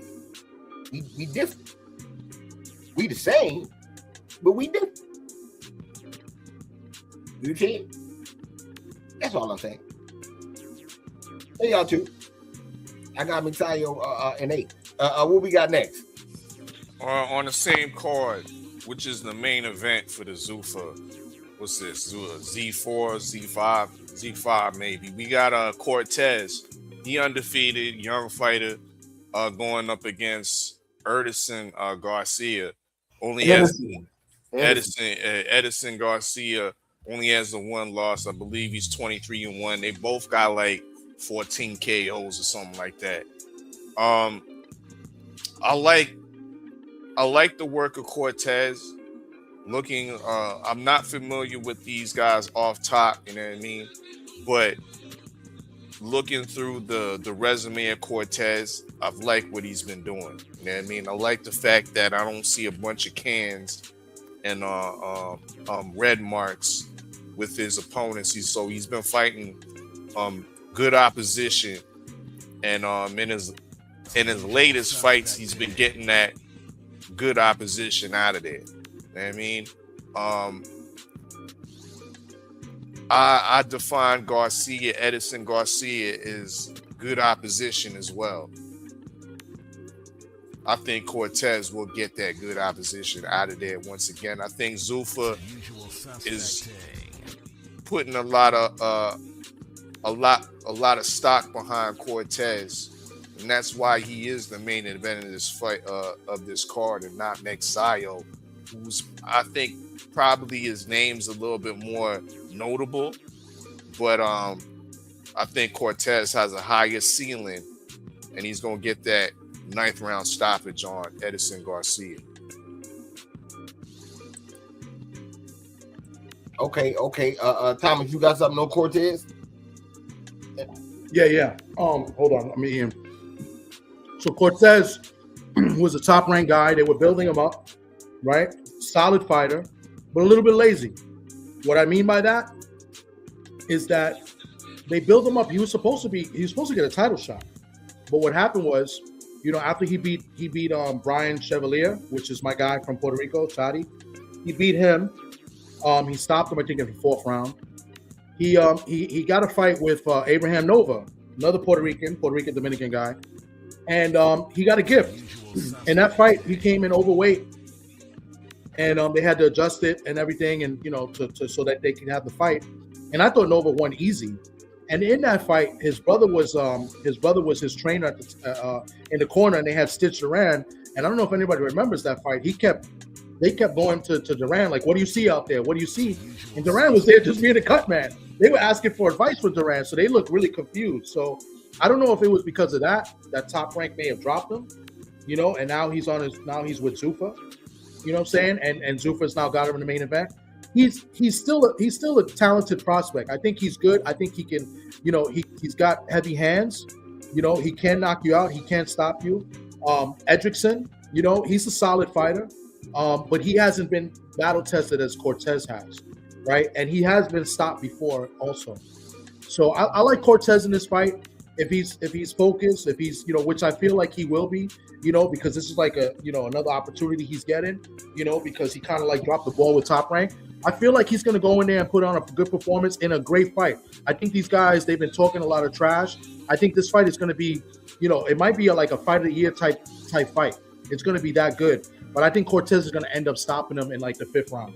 We different. We the same, but we different. You can't. That's all I'm saying. Hey y'all too. I got Mixayo and 8. What we got next? On the same card, which is the main event for the Zuffa. What's this? Z4, Z5 maybe. We got Cortez. He undefeated, young fighter, going up against Edison Garcia. Edison Garcia only has the one loss. I believe he's 23-1. They both got like 14 KOs or something like that. I like the work of Cortez. I'm not familiar with these guys off top, you know what I mean? But looking through the resume of Cortez, I've liked what he's been doing. You know what I mean? I like the fact that I don't see a bunch of cans and red marks with his opponents. He's been fighting good opposition, and in his latest fights, he's been getting that good opposition out of there. You know what I mean? I define Edison Garcia is good opposition as well. I think Cortez will get that good opposition out of there once again. I think Zuffa is putting a lot of stock behind Cortez, and that's why he is the main event of this fight of this card, and not Mexayo, who's I think probably his name's a little bit more notable, but I think Cortez has a higher ceiling, and he's gonna get that 9th round stoppage on Edison Garcia. Okay. Thomas, you got something on Cortez? Yeah. Hold on, let me hear him. So Cortez was a top-ranked guy. They were building him up, right? Solid fighter, but a little bit lazy. What I mean by that is that they built him up. He was supposed to get a title shot, but what happened was, after he beat Brian Chevalier, which is my guy from Puerto Rico, Chadi. He beat him. He stopped him, I think, in the 4th round. He got a fight with Abraham Nova, another Puerto Rican Dominican guy, and he got a gift. In that fight, he came in overweight, and they had to adjust it and everything, and so that they could have the fight. And I thought Nova won easy. And in that fight, his brother was his trainer in the corner, and they had Stitch Duran. And I don't know if anybody remembers that fight. They kept going to Duran, like, what do you see out there? What do you see? And Duran was there just being a cut man. They were asking for advice with Duran, so they looked really confused. So I don't know if it was because of that Top Rank may have dropped him, and now he's with Zuffa, you know what I'm saying? And Zuffa's now got him in the main event. He's still a talented prospect. I think he's good. I think he can, he's got heavy hands. He can knock you out. He can't stop you. Edrickson, he's a solid fighter. But he hasn't been battle tested as Cortez has, right? And he has been stopped before also. So I like Cortez in this fight. If he's focused, if he's, which I feel like he will be, because this is like another opportunity he's getting, because he kind of like dropped the ball with Top Rank. I feel like he's going to go in there and put on a good performance in a great fight. I think these guys, they've been talking a lot of trash. I think this fight is going to be, it might be like a fight of the year type fight. It's going to be that good. But I think Cortez is going to end up stopping him in like the 5th round.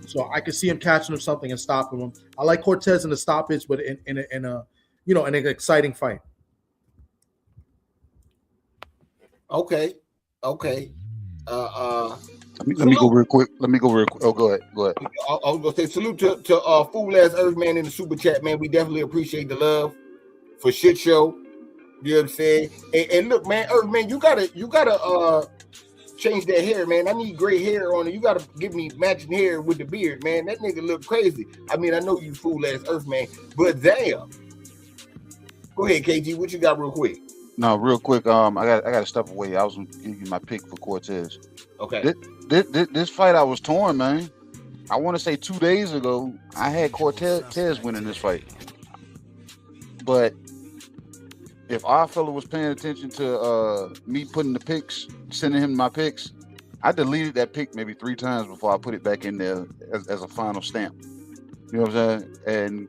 So I could see him catching him something and stopping him. I like Cortez in the stoppage, but in an exciting fight. Okay. Let me go real quick. Oh, go ahead. I was gonna say salute to Fool Ass Earthman in the super chat, man. We definitely appreciate the love for shit show. You know what I'm saying? And look, man, Earthman, you gotta change that hair, man. I need gray hair on it. You gotta give me matching hair with the beard, man. That nigga look crazy. I mean, I know you Fool Ass Earthman, but damn. Go ahead, KG. What you got real quick? No, real quick. I got to step away. I was gonna give you my pick for Cortez. Okay. This fight, I was torn, man. I want to say 2 days ago, I had Cortez winning this fight. But if our fella was paying attention to me putting the picks, sending him my picks, I deleted that pick maybe 3 times before I put it back in there as a final stamp. You know what I'm saying? And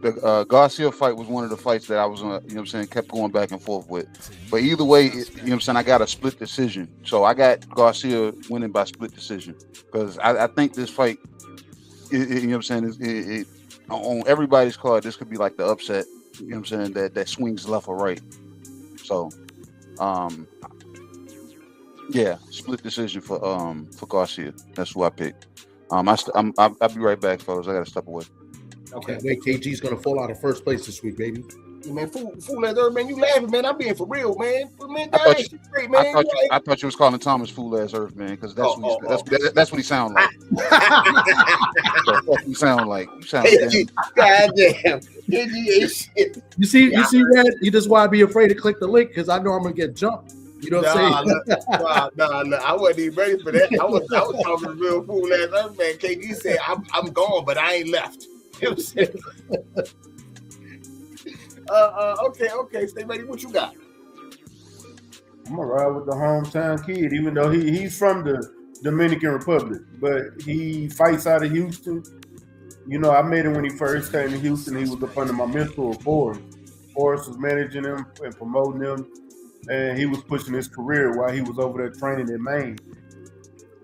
the Garcia fight was one of the fights that I was, you know what I'm saying, kept going back and forth with. But either way, you know what I'm saying, I got a split decision. So I got Garcia winning by split decision because I think this fight, you know what I'm saying, on everybody's card, this could be like the upset, you know what I'm saying, that swings left or right. So, yeah, split decision for Garcia. That's who I picked. I'll be right back, fellas. I got to step away. Okay. Wait, KG's gonna fall out of first place this week, baby. Yeah, man, Fool Ass Earthman, you laughing, man. I'm being for real, man. But man, I thought that ain't great, man. I thought you was calling Thomas Fool Ass Earth, man, because that's what he sound like. That's what he sound like. You sound goddamn. KG ain't shit. You see that? You just want to be afraid to click the link because I know I'm gonna get jumped. You know what I'm saying? Nah, I wasn't even ready for that. I was talking to real Fool Ass Earthman. KG said, I'm gone, but I ain't left. You know what I'm saying? Okay. Stay ready. What you got? I'm gonna ride with the hometown kid, even though he's from the Dominican Republic, but he fights out of Houston. You know, I met him when he first came to Houston. He was up under my mentor, Forrest. Forrest was managing him and promoting him, and he was pushing his career while he was over there training in Maine.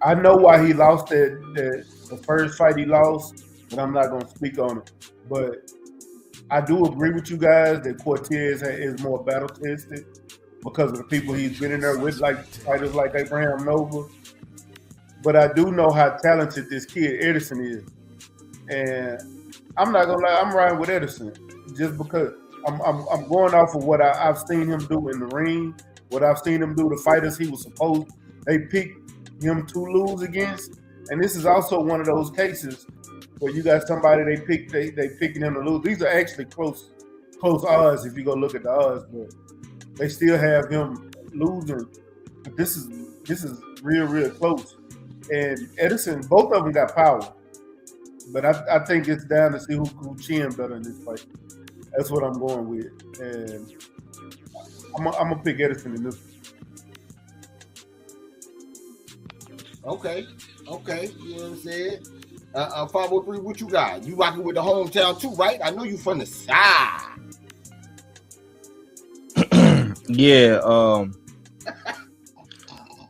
I know why he lost the first fight he lost, but I'm not going to speak on it. But I do agree with you guys that Cortez is more battle tested because of the people he's been in there with, like fighters like Abraham Nova. But I do know how talented this kid Edison is, and I'm not gonna lie, I'm riding with Edison just because I'm going off of what I've seen him do in the ring, what I've seen him do to fighters he was supposed they picked him to lose against, and this is also one of those cases where you got somebody they picking him to lose. These are actually close odds if you go look at the odds, but they still have him losing. But this is real close. And Edison, both of them got power, but I think it's down to see who chin better in this fight. That's what I'm going with, and I'm gonna pick Edison in this. Okay. You know what I'm saying? 503, what you got? You rocking with the hometown too, right? I know you from the side. Yeah,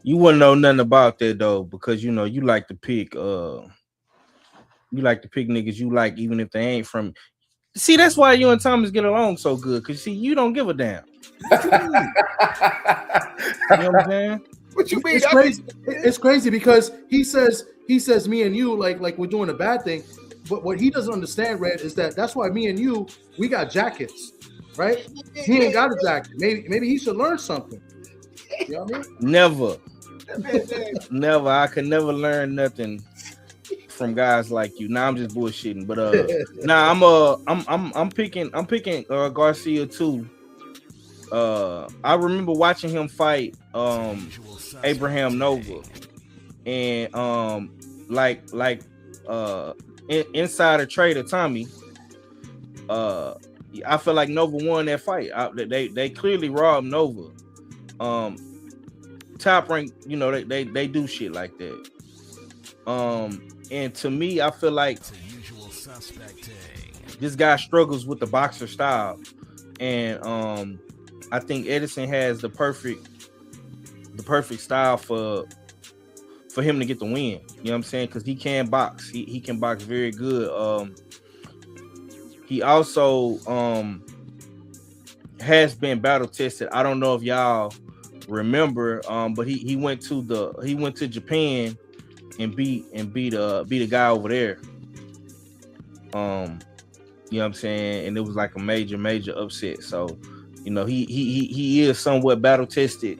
you wouldn't know nothing about that though, because you know you like to pick niggas you like, even if they ain't from. See, that's why you and Thomas get along so good, because see, you don't give a damn. You know what I'm saying? What you mean? It's crazy because he says me and you like we're doing a bad thing, but what he doesn't understand, Red, is that's why me and you, we got jackets, right? He ain't got a jacket. Maybe he should learn something. You know what I mean? Never. I could never learn nothing from guys like you. Nah, I'm just bullshitting. But I'm picking Garcia too. I remember watching him fight Abraham Nova, and Insider Trader Tommy. I feel like Nova won that fight. They clearly robbed Nova. Top Rank, you know, they do shit like that. And to me, I feel like this guy struggles with the boxer style, and I think Edison has the perfect style for him to get the win. You know what I'm saying? Because he can box. He can box very good. He also has been battle tested. I don't know if y'all remember. But he went to Japan and beat a guy over there. You know what I'm saying? And it was like a major upset. So, you know, he is somewhat battle tested.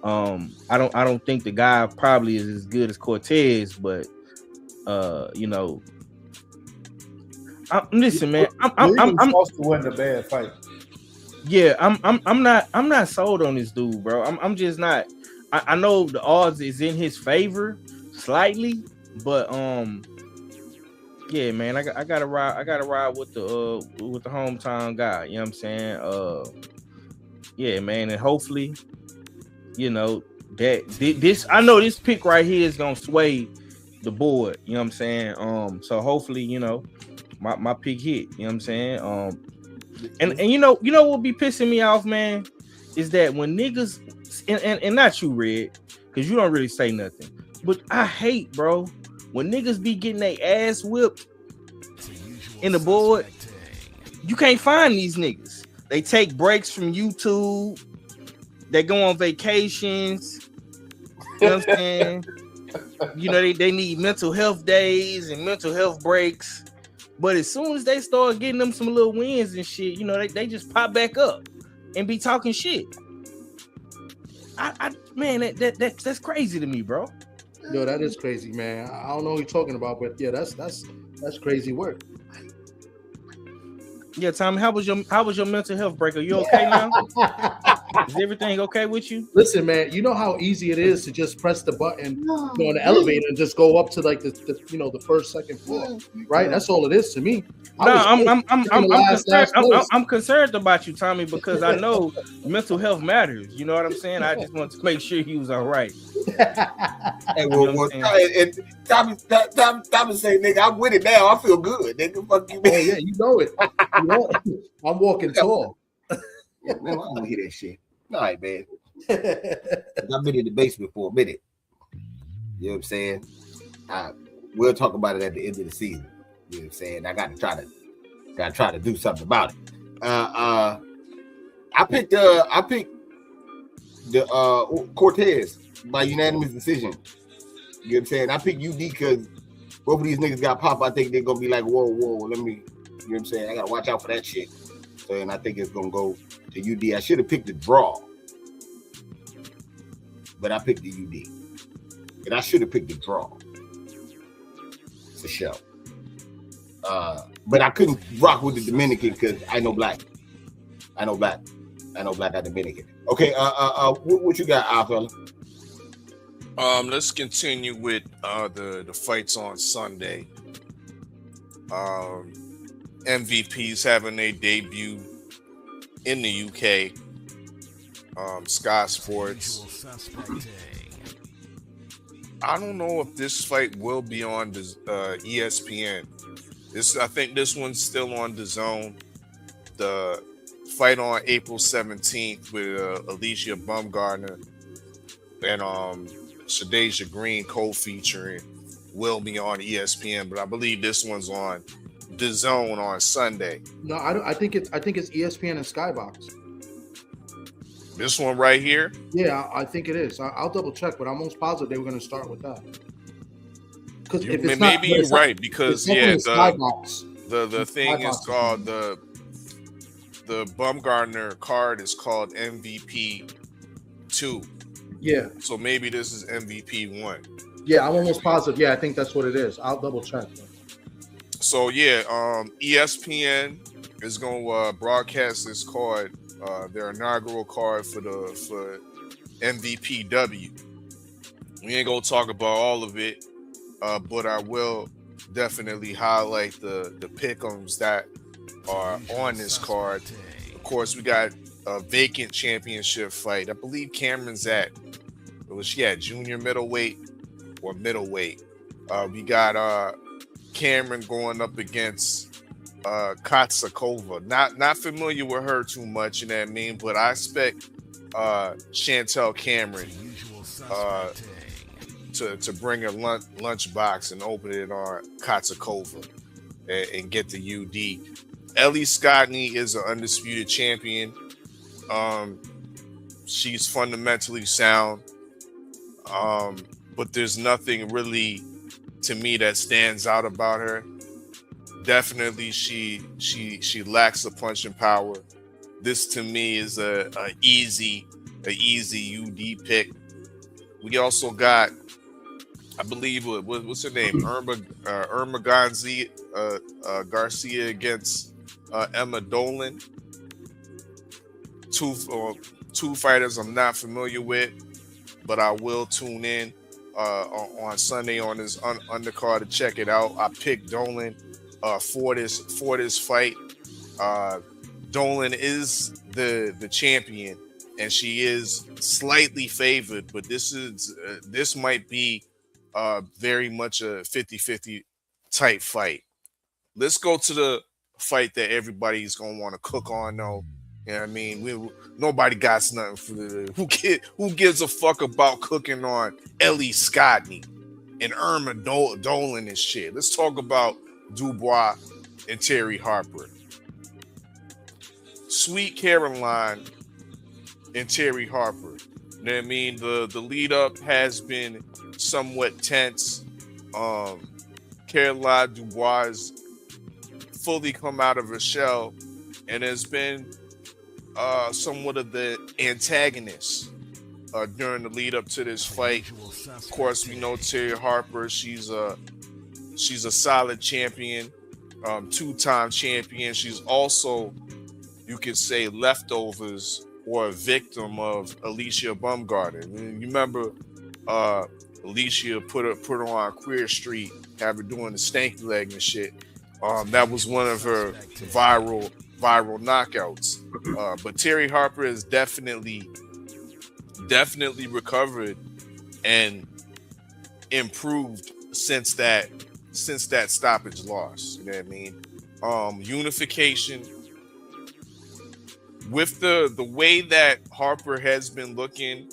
I don't think the guy probably is as good as Cortez, but you know, listen, man, I'm wasn't a bad fight. Yeah, I'm not sold on this dude, bro. I'm just not. I know the odds is in his favor slightly, but yeah, man, I gotta ride with the hometown guy. You know what I'm saying? Yeah, man, and hopefully, you know, that this I know this pick right here is gonna sway the board. You know what I'm saying? So hopefully, you know, my pick hit. You know what I'm saying? And you know what be pissing me off, man, is that when niggas and not you, Red, because you don't really say nothing, but I hate, bro, when niggas be getting their ass whipped in the board. You can't find these niggas. They take breaks from YouTube. They go on vacations. You know what I'm saying? You know, they need mental health days and mental health breaks. But as soon as they start getting them some little wins and shit, you know, they just pop back up and be talking shit. Man, that's crazy to me, bro. Yo, that is crazy, man. I don't know what you're talking about, but yeah, that's crazy work. Yeah, Tommy, how was your mental health break? Are you okay now? Is everything okay with you? Listen, man, you know how easy it is to just press the button on the elevator and just go up to like the first, second floor, right? That's all it is to me. I'm concerned about you, Tommy, because I know mental health matters. You know what I'm saying? I just want to make sure he was all right. Hey, and Tommy say, nigga, I'm with it now. I feel good, nigga. Fuck you, man. Oh, yeah, you know it. You know it. I'm walking tall. Yeah, man, I don't want to hear that shit. All right, man. I've been in the basement for a minute. You know what I'm saying? We'll talk about it at the end of the season. You know what I'm saying? I gotta try to do something about it. I picked the Cortez by unanimous decision. You know what I'm saying? I picked UD because both of these niggas got pop. I think they're gonna be like, whoa, let me, you know what I'm saying? I gotta watch out for that shit. So, and I think it's gonna go to UD. I should have picked the draw, but I picked the UD. And I should have picked the draw for sure. But I couldn't rock with the Dominican because I know black. I know black are Dominican. Okay, what you got, fella? Let's continue with the fights on Sunday. MVP's having their debut in the UK. Sky Sports. I don't know if this fight will be on ESPN. I think this one's still on DAZN. The fight on April 17th with Alicia Baumgartner and Shadeja Green co-featuring will be on ESPN, but I believe this one's on DAZN on Sunday. No, I think it's ESPN and Skybox. This one right here? Yeah, I think it is. I'll double check, but I'm almost positive they were going to start with that. Because maybe you're right, because yeah, the thing Skybox is called the Baumgartner card is called MVP 2. Yeah. So maybe this is MVP 1. Yeah, I'm almost positive. Yeah, I think that's what it is. I'll double check. So yeah, ESPN is going to broadcast this card, their inaugural card for MVPW. We ain't gonna talk about all of it, but I will definitely highlight the pick'ems that are on this card. Of course, we got a vacant championship fight. I believe Cameron's at junior middleweight or middleweight. We got Cameron going up against Katsakova. Not familiar with her too much, you know what I mean? But I expect Chantel Cameron to bring a lunchbox and open it on Katsakova and get the UD. Ellie Scotney is an undisputed champion. She's fundamentally sound, but there's nothing really to me that stands out about her. Definitely, she lacks the punching power. This to me is a easy UD pick. We also got, I believe, what's her name, Irma Garcia against Emma Dolan. Two fighters I'm not familiar with, but I will tune in on Sunday on this undercard to check it out. I picked Dolan for this fight. Dolan is the champion, and she is slightly favored, but this might be very much a 50-50 type fight. Let's go to the fight that everybody's gonna want to cook on, though. You know what I mean? Nobody got nothing for who gives a fuck about cooking on Ellie Scotney and Irma Dolan and shit. Let's talk about Dubois and Terry Harper. Sweet Caroline and Terry Harper. You know what I mean? The lead up has been somewhat tense. Caroline Dubois has fully come out of her shell and has been somewhat of the antagonist during the lead up to this fight. Of course, we know Terry Harper. She's a solid champion, two-time champion. She's also, you could say, leftovers or a victim of Alicia Baumgarten. You remember Alicia put her on Queer Street, have her doing the stanky leg and shit. That was one of her viral knockouts. But Terry Harper has definitely recovered and improved since that stoppage loss. You know what I mean? Unification. With the way that Harper has been looking,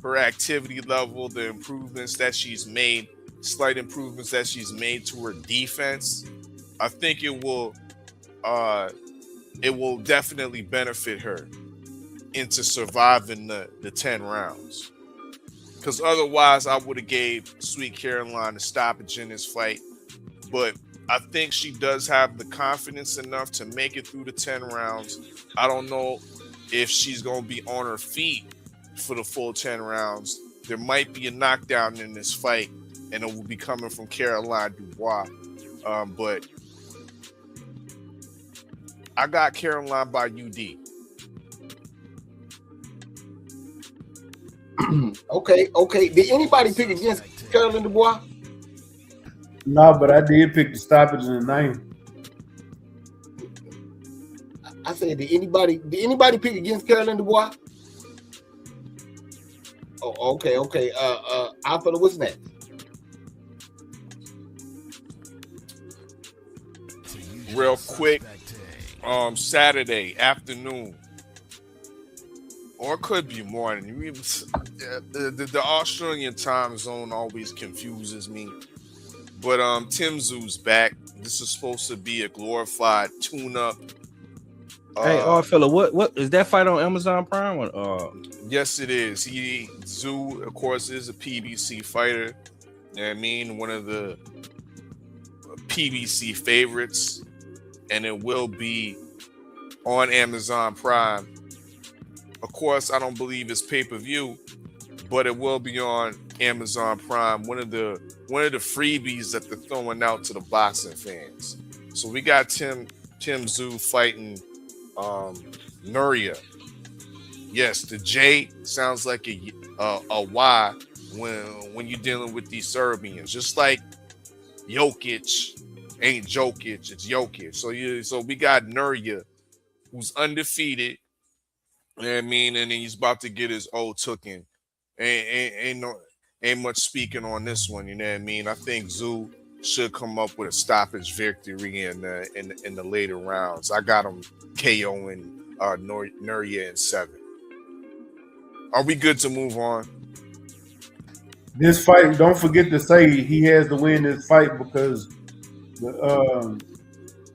her activity level, the improvements that she's made, slight improvements that she's made to her defense, I think it will definitely benefit her into surviving the 10 rounds. Because otherwise, I would have gave Sweet Caroline a stoppage in this fight. But I think she does have the confidence enough to make it through the 10 rounds. I don't know if she's going to be on her feet for the full 10 rounds. There might be a knockdown in this fight, and it will be coming from Caroline Dubois. But I got Caroline by UD. Okay. Did anybody pick against Caroline Dubois? No, but I did pick the stoppage in the 9th. I said, did anybody pick against Caroline Dubois? Oh, okay. Alpha, what's next? Real quick, Saturday afternoon, or it could be morning. The Australian time zone always confuses me. But Tim Zoo's back. This is supposed to be a glorified tune-up. Hey, fella, what is that fight on Amazon Prime? Or, Yes, it is. Zoo, of course, is a PBC fighter. You know what I mean? One of the PBC favorites, and it will be on Amazon Prime. Of course, I don't believe it's pay-per-view, but it will be on Amazon Prime. One of the freebies that they're throwing out to the boxing fans. So we got Tim Zoo fighting Nuria. Yes, the J sounds like a Y when you're dealing with these Serbians. Just like Jokic ain't Jokic, it's Jokic. So we got Nuria, who's undefeated. You know what I mean? And he's about to get his O tooken. Ain't much speaking on this one. You know what I mean? I think Zoo should come up with a stoppage victory in the later rounds. I got him KOing Nuria in 7. Are we good to move on? This fight, don't forget to say he has to win this fight because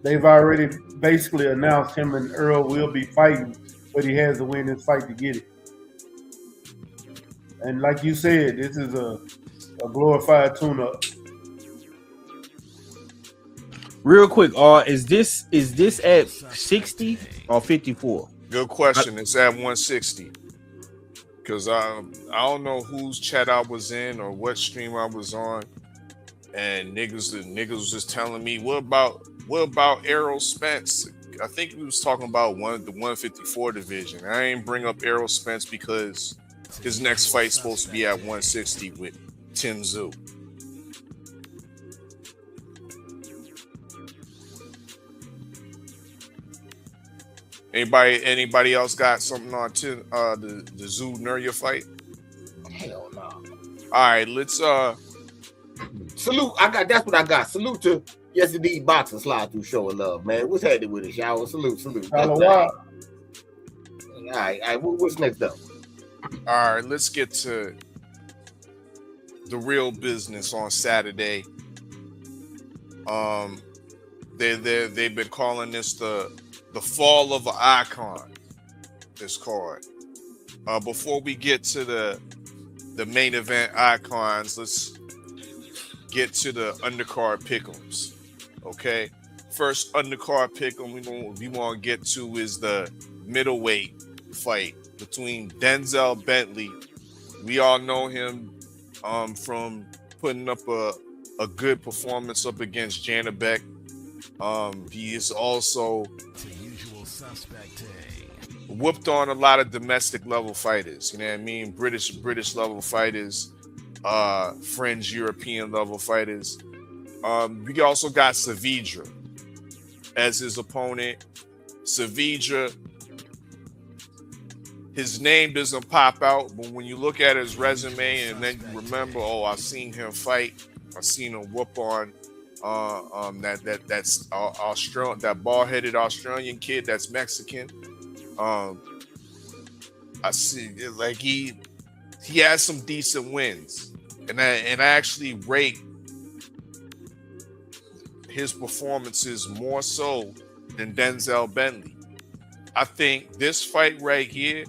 they've already basically announced him and Earl will be fighting but he has to win this fight to get it. And like you said, this is a glorified tune-up. Real quick, is this at 60 or 54? Good question. It's at 160. Because I don't know whose chat I was in or what stream I was on, and niggas was just telling me, what about Errol Spence? I think we was talking about the 154 division. I ain't bring up Errol Spence because his next fight's supposed to be at 160 with Tim Tszyu. Anybody else got something on the Tszyu Nurya fight? Hell no. All right, let's salute. That's what I got. Salute to Yes Indeed Boxing Slide Through Show of Love, man. What's happening with it, y'all? Salute. All right. What's next up? All right, let's get to the real business on Saturday. They've been calling this the fall of an icon. This card. Before we get to the main event icons, let's get to the undercard pick'ems. Okay, first undercard pick'em we want to get to is the middleweight fight between Denzel Bentley. We all know him from putting up a good performance up against Janabek. He is also whooped on a lot of domestic level fighters. You know what I mean? British level fighters, fringe European level fighters. We also got Saavedra as his opponent. Saavedra, his name doesn't pop out, but when you look at his resume and then you remember, I've seen him fight. I've seen him whoop on that's Australian, that bald-headed Australian kid that's Mexican. I see like he has some decent wins, and I actually rate his performances more so than Denzel Bentley. I think this fight right here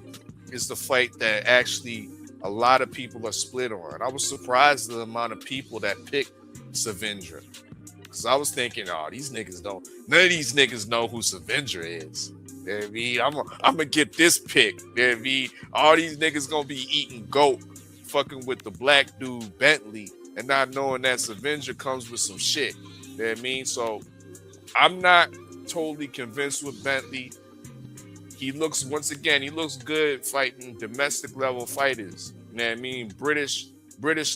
is the fight that actually a lot of people are split on. I was surprised at the amount of people that picked Saavedra, because I was thinking, none of these niggas know who Saavedra is. You know what I mean? I'm gonna get this pick. You know what I mean? All these niggas gonna be eating goat, fucking with the black dude Bentley, and not knowing that Saavedra comes with some shit. You know what I mean? So I'm not totally convinced with Bentley. He looks good fighting domestic level fighters. You know what I mean? British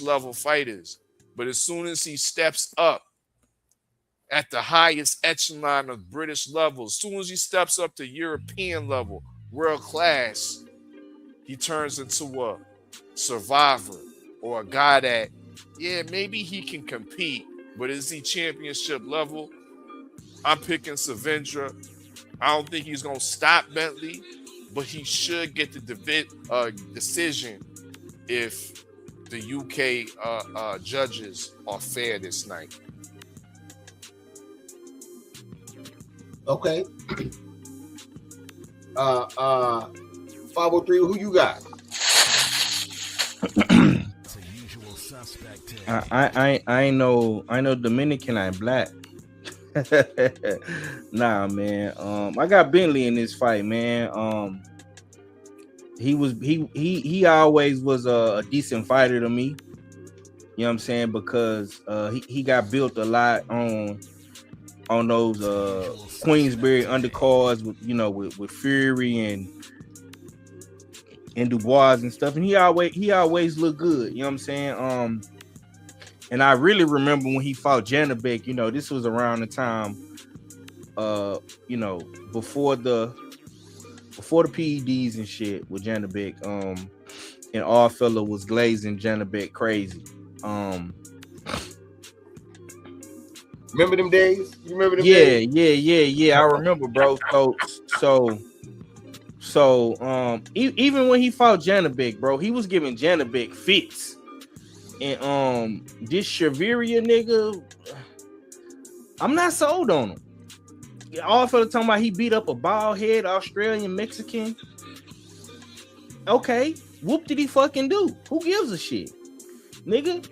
level fighters. But as soon as he steps up at the highest echelon of British level, as soon as he steps up to European level, world class, he turns into a survivor or a guy that, maybe he can compete, but is he championship level? I'm picking Saavedra. I don't think he's going to stop Bentley, but he should get the decision if the UK judges are fair this night. Okay. 503, who you got? I know Dominican and black. Nah, man. I got Bentley in this fight, man. He always was a decent fighter to me. You know what I'm saying? Because he got built a lot on those Queensberry undercards with Fury and Dubois and stuff, and he always looked good. You know what I'm saying? And I really remember when he fought Janabek. This was around the time, before the PEDs and shit with Janabek. And All Fella was glazing Janabek crazy. Remember them days? You remember them days? Yeah. I remember, bro. So even when he fought Janabek, bro, he was giving Janabek fits. And this Shaviria nigga, I'm not sold on him. All for the talking about he beat up a bald head Australian Mexican. Okay, whoop did he fucking do? Who gives a shit, nigga?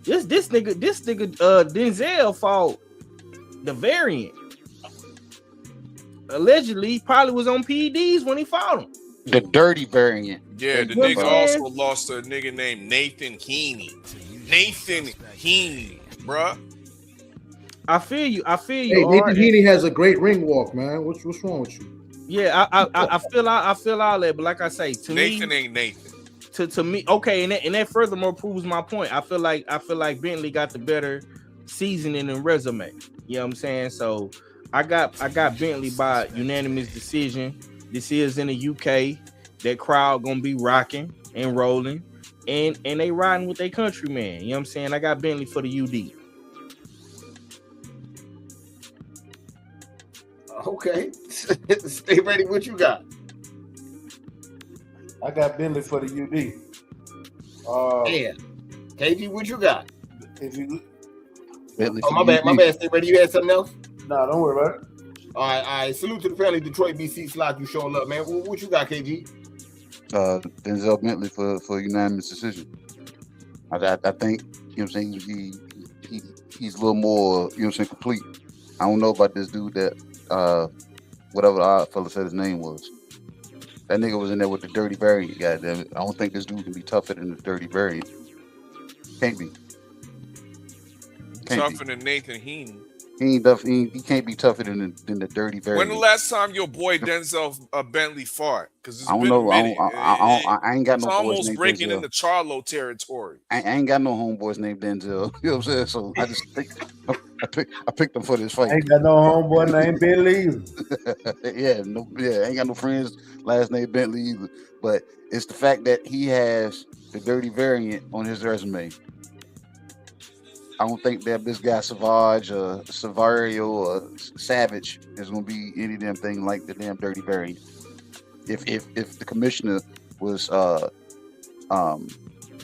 This nigga Denzel fought the variant. Allegedly, he probably was on PEDs when he fought him. The dirty variant. Yeah, the nigga also lost to a nigga named Nathan Heaney. Nathan Heaney, bruh. I feel you. Hey, Nathan Heaney has a great ring walk, man. What's wrong with you? Yeah, I feel all that, but like I say, to Nathan me, ain't Nathan. To me, okay, and that furthermore proves my point. I feel like Bentley got the better seasoning and resume. You know what I'm saying? So I got Bentley by unanimous decision. This is in the UK. That crowd gonna be rocking and rolling, and they riding with their countryman. You know what I'm saying? I got Bentley for the UD. Okay. Stay ready. What you got? I got Bentley for the UD. Yeah. KG, what you got? If you, Bentley Oh, for my the bad. My UD. bad. Stay ready. You had something else? nah, don't worry about it. All right. Salute to the family, Detroit BC Slot. You showing up, man. What you got, KG? Denzel Bentley for unanimous decision. I think, you know what I'm saying, he's a little more, you know what I'm saying, complete. I don't know about this dude that whatever the odd fella said his name was. That nigga was in there with the dirty variant, goddamn it. I don't think this dude can be tougher than the dirty variant. Can't be. Tougher than Nathan Heaney. He can't be tougher than the dirty variant. When the last time your boy Denzel Bentley fought? Because it's I don't been know. a minute. I ain't got It's no boys almost named breaking Denzel. into Charlo territory. I ain't got no homeboys named Denzel. You know what I'm saying? So I just think I picked him for this fight. Ain't got no homeboy named Bentley either. I ain't got no friends last name Bentley either. But it's the fact that he has the dirty variant on his resume. I don't think that this guy Savage or Savario or Savage is gonna be any damn thing like the damn dirty variant. If the commissioner was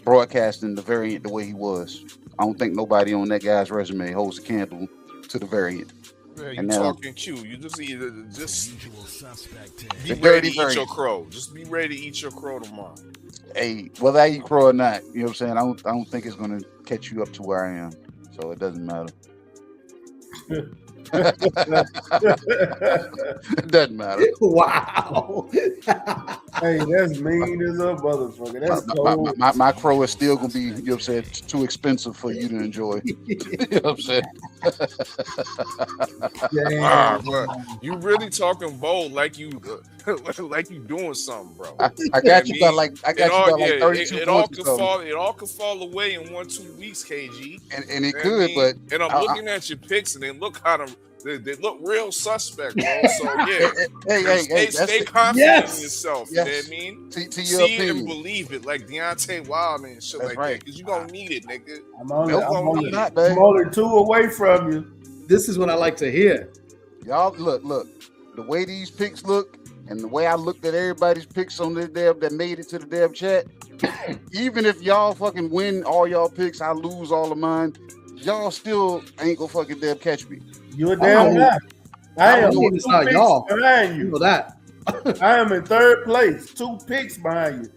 broadcasting the variant the way he was, I don't think nobody on that guy's resume holds a candle to the variant. Yeah, you And now- talking Q. You just be The ready dirty to eat your variant. crow. Just be ready to eat your crow tomorrow. Hey, whether I eat crow or not, you know what I'm saying? I don't think it's gonna catch you up to where I am. So it doesn't matter. It doesn't matter. Wow. Hey, that's mean as a motherfucker. That's cold. My crow is still gonna be, you know what I'm saying, too expensive for you to enjoy. You know what I'm saying? Wow, but you really talking bold like you doing something, bro. I got you by like 32 it all points could or something. fall. It all could fall away in 1-2 weeks, KG. And it I could, mean, but and I'm looking at your picks, and they look they look real suspect, bro. So yeah, stay confident in yourself. Yes. You know what I mean? To your See it opinion. and believe it, like Deontay Wilder and shit That's like right. that, because you gonna need it, nigga. I'm only, Nope, I'm only, not, babe. I'm only 2 away from you. This is what I like to hear. Y'all look, the way these picks look, and the way I looked at everybody's picks on the damn that made it to the damn chat. Even if y'all fucking win all y'all picks, I lose all of mine. Y'all still ain't gonna fucking damn catch me. You a damn lie. I am know 2 it's not picks y'all. behind You you. know that. I am in 3rd place, 2 picks behind you.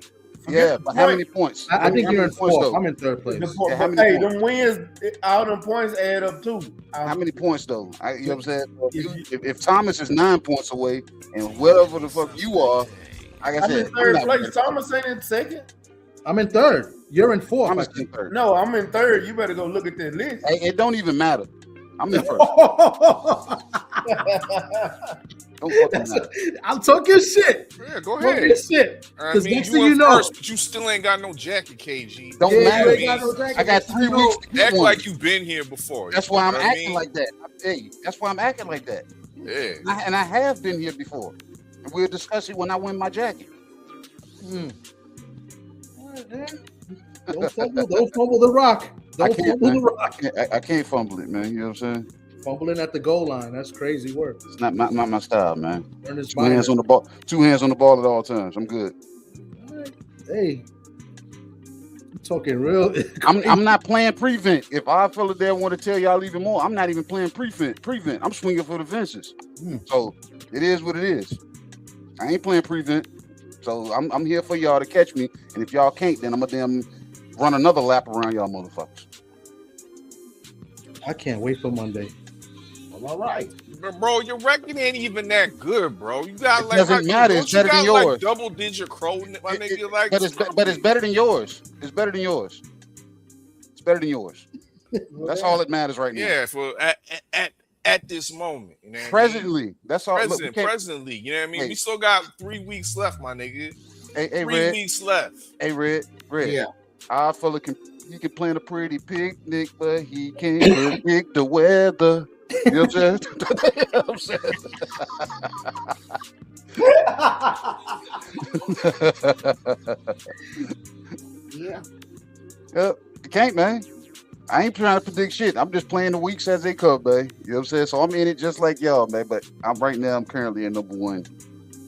Yeah, but how many points? I think How you're many in points, 4th. though? I'm in 3rd place. Yeah, how many Hey, points? them wins, all them points add up too. How many points though? You know what I'm saying? If If Thomas is 9 points away, and whatever the fuck you are, like I I'm said, in 3rd I'm not place. Thomas ain't in 2nd. I'm in 3rd. You're in 4th. Thomas I in think. third. No, I'm in 3rd. You better go look at that list. Hey, it don't even matter. I'm in first. Don't fucking matter. I'll talk your shit. Yeah, go Talk ahead. your shit. I Because mean, next you thing in you know, first, but you still ain't got no jacket, KG. Don't Yeah, matter. you ain't got no jacket. I got 3 weeks to get Act one. like you've been here before. That's why I'm You know what I acting mean? like that. Hey, that's why I'm acting like that. Yeah. And I have been here before. And we'll discuss it when I win my jacket. don't fumble the rock. I Don't can't, fumble man. the rock. I can't fumble it, man. You know what I'm saying? Fumbling at the goal line. That's crazy work. It's not my style, man. Earn his 2 hands on the ball. 2 hands on the ball at all times. I'm good. Hey, I'm talking real. I'm not playing prevent. If our fella there want to tell y'all even more, I'm not even playing prevent. I'm swinging for the fences. So it is what it is. I ain't playing prevent. So I'm here for y'all to catch me, and if y'all can't, then I'm gonna damn run another lap around y'all motherfuckers. I can't wait for Monday. Well, all right. But bro, your record ain't even that good, bro. You got It like, doesn't matter. It's don't you better than got like yours. double digit crow, my nigga? Like, But it's better than yours. It's better than yours. It's better than yours. That's all that matters right now. yeah, for at this moment, you know what Presently, I mean? that's all. Look, Presently, you know what I mean? Hey. We still got 3 weeks left, my nigga. Hey, 3 Red. weeks left. Hey, Red. Yeah. Our fella he can plan a pretty picnic, but he can't predict the weather. You know what I'm saying? You know what I'm saying? Yeah. Yep. You can't, man. I ain't trying to predict shit. I'm just playing the weeks as they come, man. You know what I'm saying? So I'm in it just like y'all, man. But I'm currently in number one,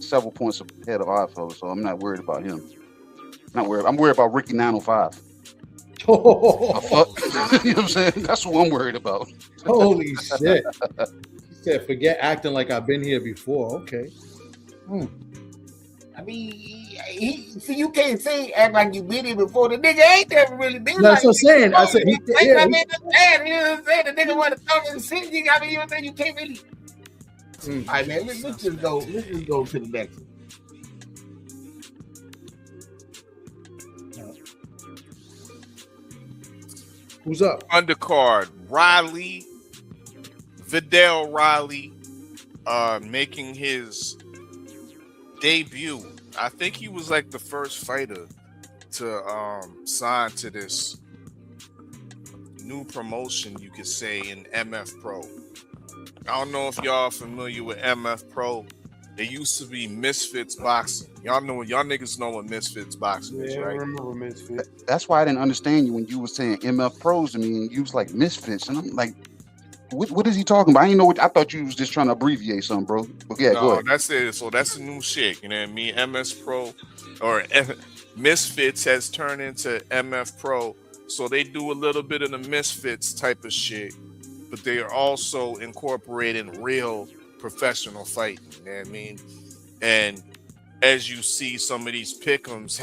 several points ahead of our fella, so I'm not worried about him. Not worried. I'm worried about Ricky 905. Oh, Fuck. You know what I'm saying? That's what I'm worried about. holy shit. He said, forget acting like I've been here before. Okay. I mean, see, you can't say act like you been here before. The nigga ain't never really been. That's what I'm saying. I said, you know what I'm saying? The nigga want to talk and shit. I mean, you know what I'm saying? You can't really. All right, man. Let's just go. Let's just go to the next one. Who's up? Undercard, Vidal Riley, making his debut. I think he was like the first fighter to sign to this new promotion, you could say, in MF Pro. I don't know if y'all familiar with MF Pro. It used to be Misfits Boxing. Y'all niggas know what Misfits Boxing is, Yeah, I right? remember Misfits. That's why I didn't understand you when you were saying MF Pros to me, and you was like Misfits, and I'm like, what is he talking about? I didn't know. I thought you was just trying to abbreviate something, bro. But yeah, go No, ahead. that's it. So that's the new shit. You know what I mean? MS Pro or Misfits has turned into MF Pro. So they do a little bit of the Misfits type of shit, but they are also incorporating real professional fighting. You know what I mean? And as you see, some of these pick'ems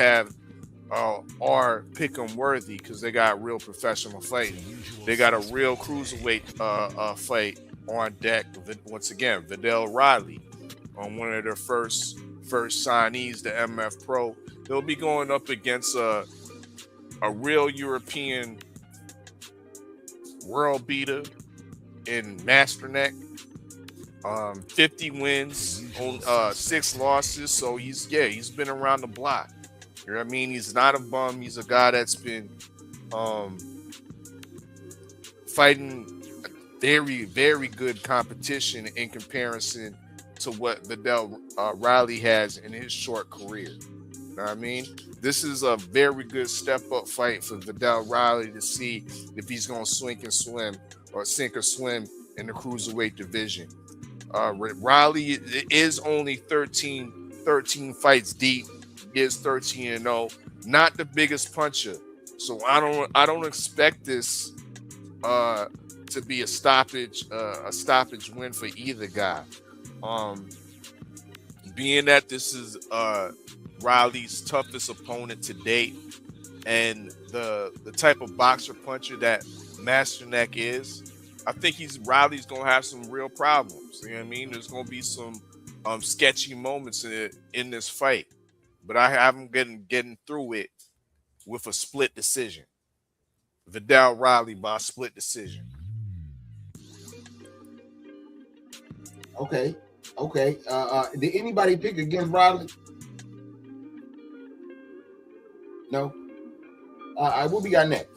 are pick'em worthy because they got real professional fighting. They got a real cruiserweight fight on deck. Once again, Vidal Riley on one of their first signees to MF Pro. They'll be going up against a real European world beater in Masterneck. 50 wins on 6 losses. So he's been around the block. You know what I mean? He's not a bum. He's a guy that's been fighting very, very good competition in comparison to what Vidal Riley has in his short career. You know what I mean? This is a very good step-up fight for Vidal Riley to see if he's going to sink or swim in the cruiserweight division. Riley is only 13 fights deep. He is 13-0. Not the biggest puncher. So I don't expect this to be a stoppage win for either guy. Being that this is Riley's toughest opponent to date, and the type of boxer puncher that Masterneck is, I think Riley's gonna have some real problems. You know what I mean? There's gonna be some sketchy moments in this fight, but I have him getting through it with a split decision. Vidal Riley by split decision. Okay. Did anybody pick against Riley? No. All right. What we got next?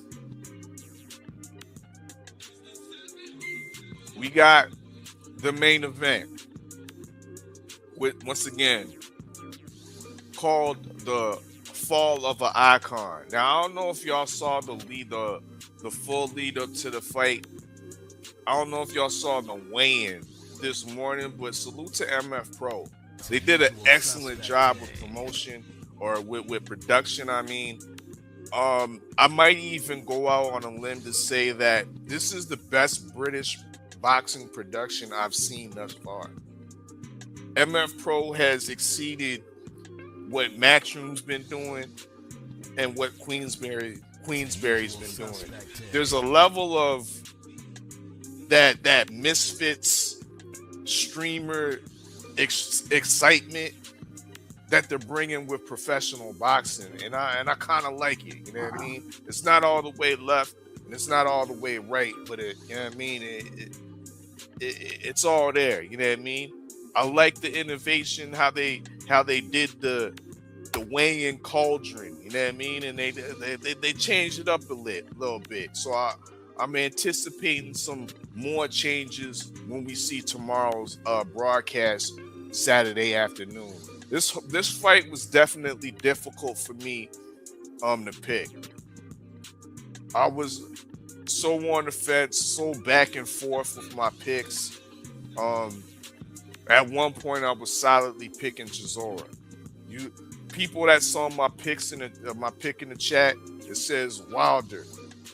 We got the main event with, once again, called the Fall of an Icon. Now I don't know if y'all saw the full lead up to the fight. I don't know if y'all saw the weigh-in this morning, but salute to MF Pro. They did an excellent job with promotion or with production. I mean, I might even go out on a limb to say that this is the best British boxing production I've seen thus far. MF Pro has exceeded what Matchroom's been doing and what Queensberry's been doing. There's a level of that Misfits streamer excitement that they're bringing with professional boxing, and I kind of like it. You know what I mean? It's not all the way left, and it's not all the way right, but you know what I mean? It's all there. You know what I mean? I like the innovation, how they did the weigh-in cauldron. You know what I mean? And they changed it up a little bit. So I'm anticipating some more changes when we see tomorrow's broadcast Saturday afternoon. This fight was definitely difficult for me to pick. I was so on the fence, so back and forth with my picks. At one point, I was solidly picking Chisora. You people that saw my picks my pick in the chat, it says Wilder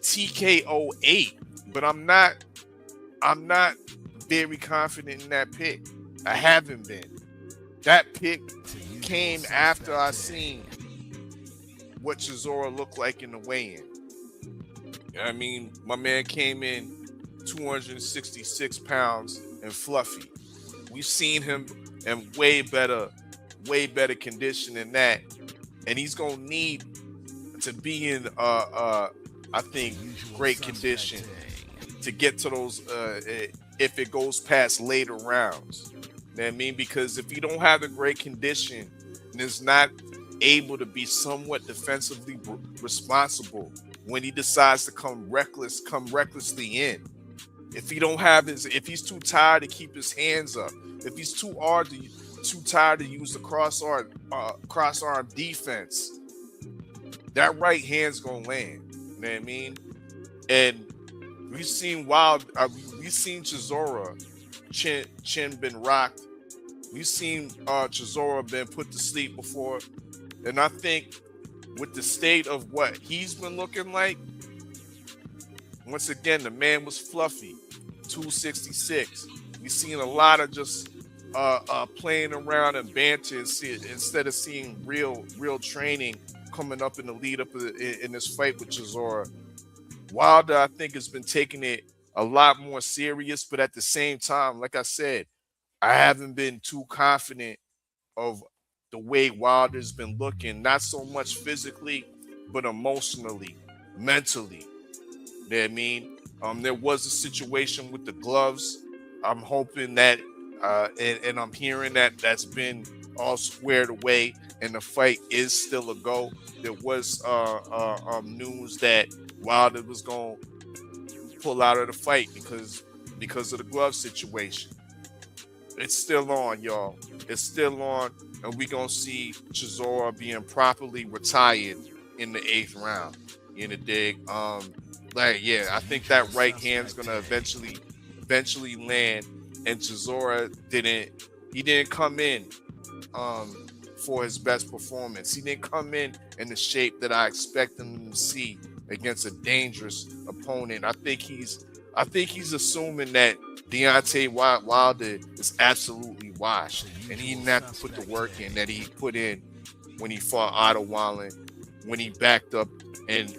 TKO 8, but I'm not very confident in that pick. I haven't been. That pick came after I seen what Chisora looked like in the weigh-in. I mean, my man came in 266 pounds and fluffy. We've seen him in way better condition than that, and he's gonna need to be in I think great condition to get to those if it goes past later rounds. You know what I mean? Because if you don't have the great condition and is not able to be somewhat defensively responsible when he decides to come recklessly in, if he's too tired to keep his hands up, if he's too tired to use the cross-arm defense, that right hand's gonna land. You know what I mean? And we've seen Chisora chin been rocked. We've seen Chisora been put to sleep before, and I think with the state of what he's been looking like, once again, the man was fluffy, 266. We've seen a lot of just playing around and banter instead of seeing real training coming up in the lead up in this fight with Chisora. Wilder, I think, has been taking it a lot more serious, but at the same time, like I said, I haven't been too confident of the way Wilder's been looking, not so much physically, but emotionally, mentally. You know what I mean? There was a situation with the gloves. I'm hoping that, and I'm hearing that that's been all squared away, and the fight is still a go. There was news that Wilder was going to pull out of the fight because of the glove situation. It's still on, y'all. It's still on, and we're going to see Chisora being properly retired in the 8th round. In the dig. I think that right hand's going to eventually land, and Chisora didn't come in for his best performance. He didn't come in the shape that I expect him to see against a dangerous opponent. I think he's assuming that Deontay Wilder is absolutely washed, and he didn't have to put the work in that he put in when he fought Otto Wallen, when he backed up and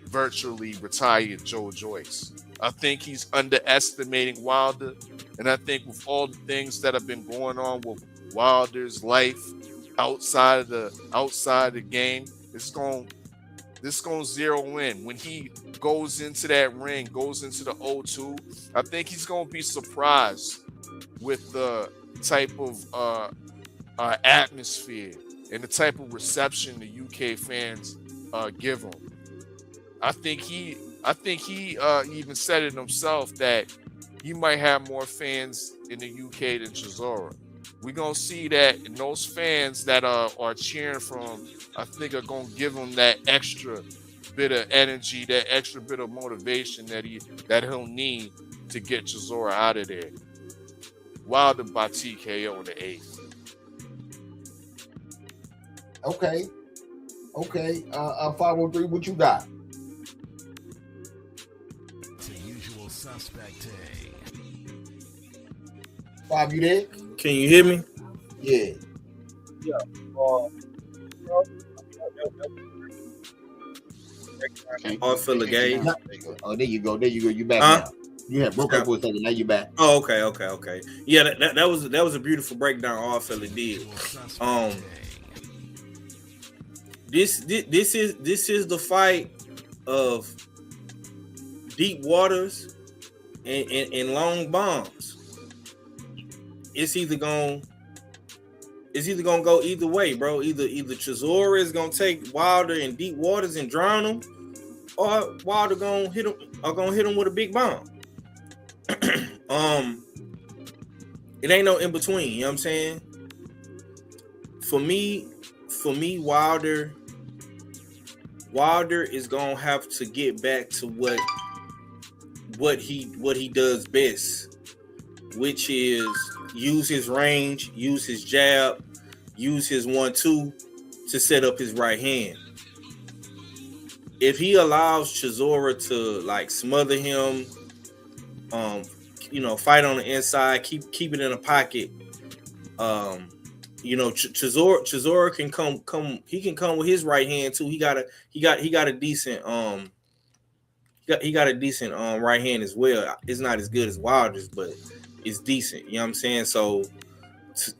virtually retired Joe Joyce. I think he's underestimating Wilder, and I think with all the things that have been going on with Wilder's life outside the game, this is going to zero in. When he goes into that ring, goes into the O2, I think he's going to be surprised with the type of atmosphere and the type of reception the UK fans give him. I think he even said it himself that he might have more fans in the UK than Chisora. We're going to see that, and those fans that are cheering for him, I think are going to give him that extra bit of energy, that extra bit of motivation that he'll need to get Chisora out of there. Wilder by TKO in the 8th. Okay. 503, what you got? The usual suspect. 5, you there? Can you hear me? Yeah. Yeah. All filler gauge. Oh, there you go. You back Huh? now. You had broke up for a second. Now you back. Oh, okay. Yeah, that was a beautiful breakdown. All fella did. This is the fight of deep waters and long bombs. It's either gonna go either way, bro. Either Chisora is gonna take Wilder in deep waters and drown him, or Wilder gonna hit him with a big bomb. It ain't no in between. You know what I'm saying? For me, Wilder is gonna have to get back to what he does best, which is use his range, use his jab, use his 1-2 to set up his right hand. If he allows Chisora to like smother him, fight on the inside, keep it in a pocket, Chisora can come. He can come with his right hand too. He got a decent right hand as well. It's not as good as Wilder's, but it's decent. You know what I'm saying? So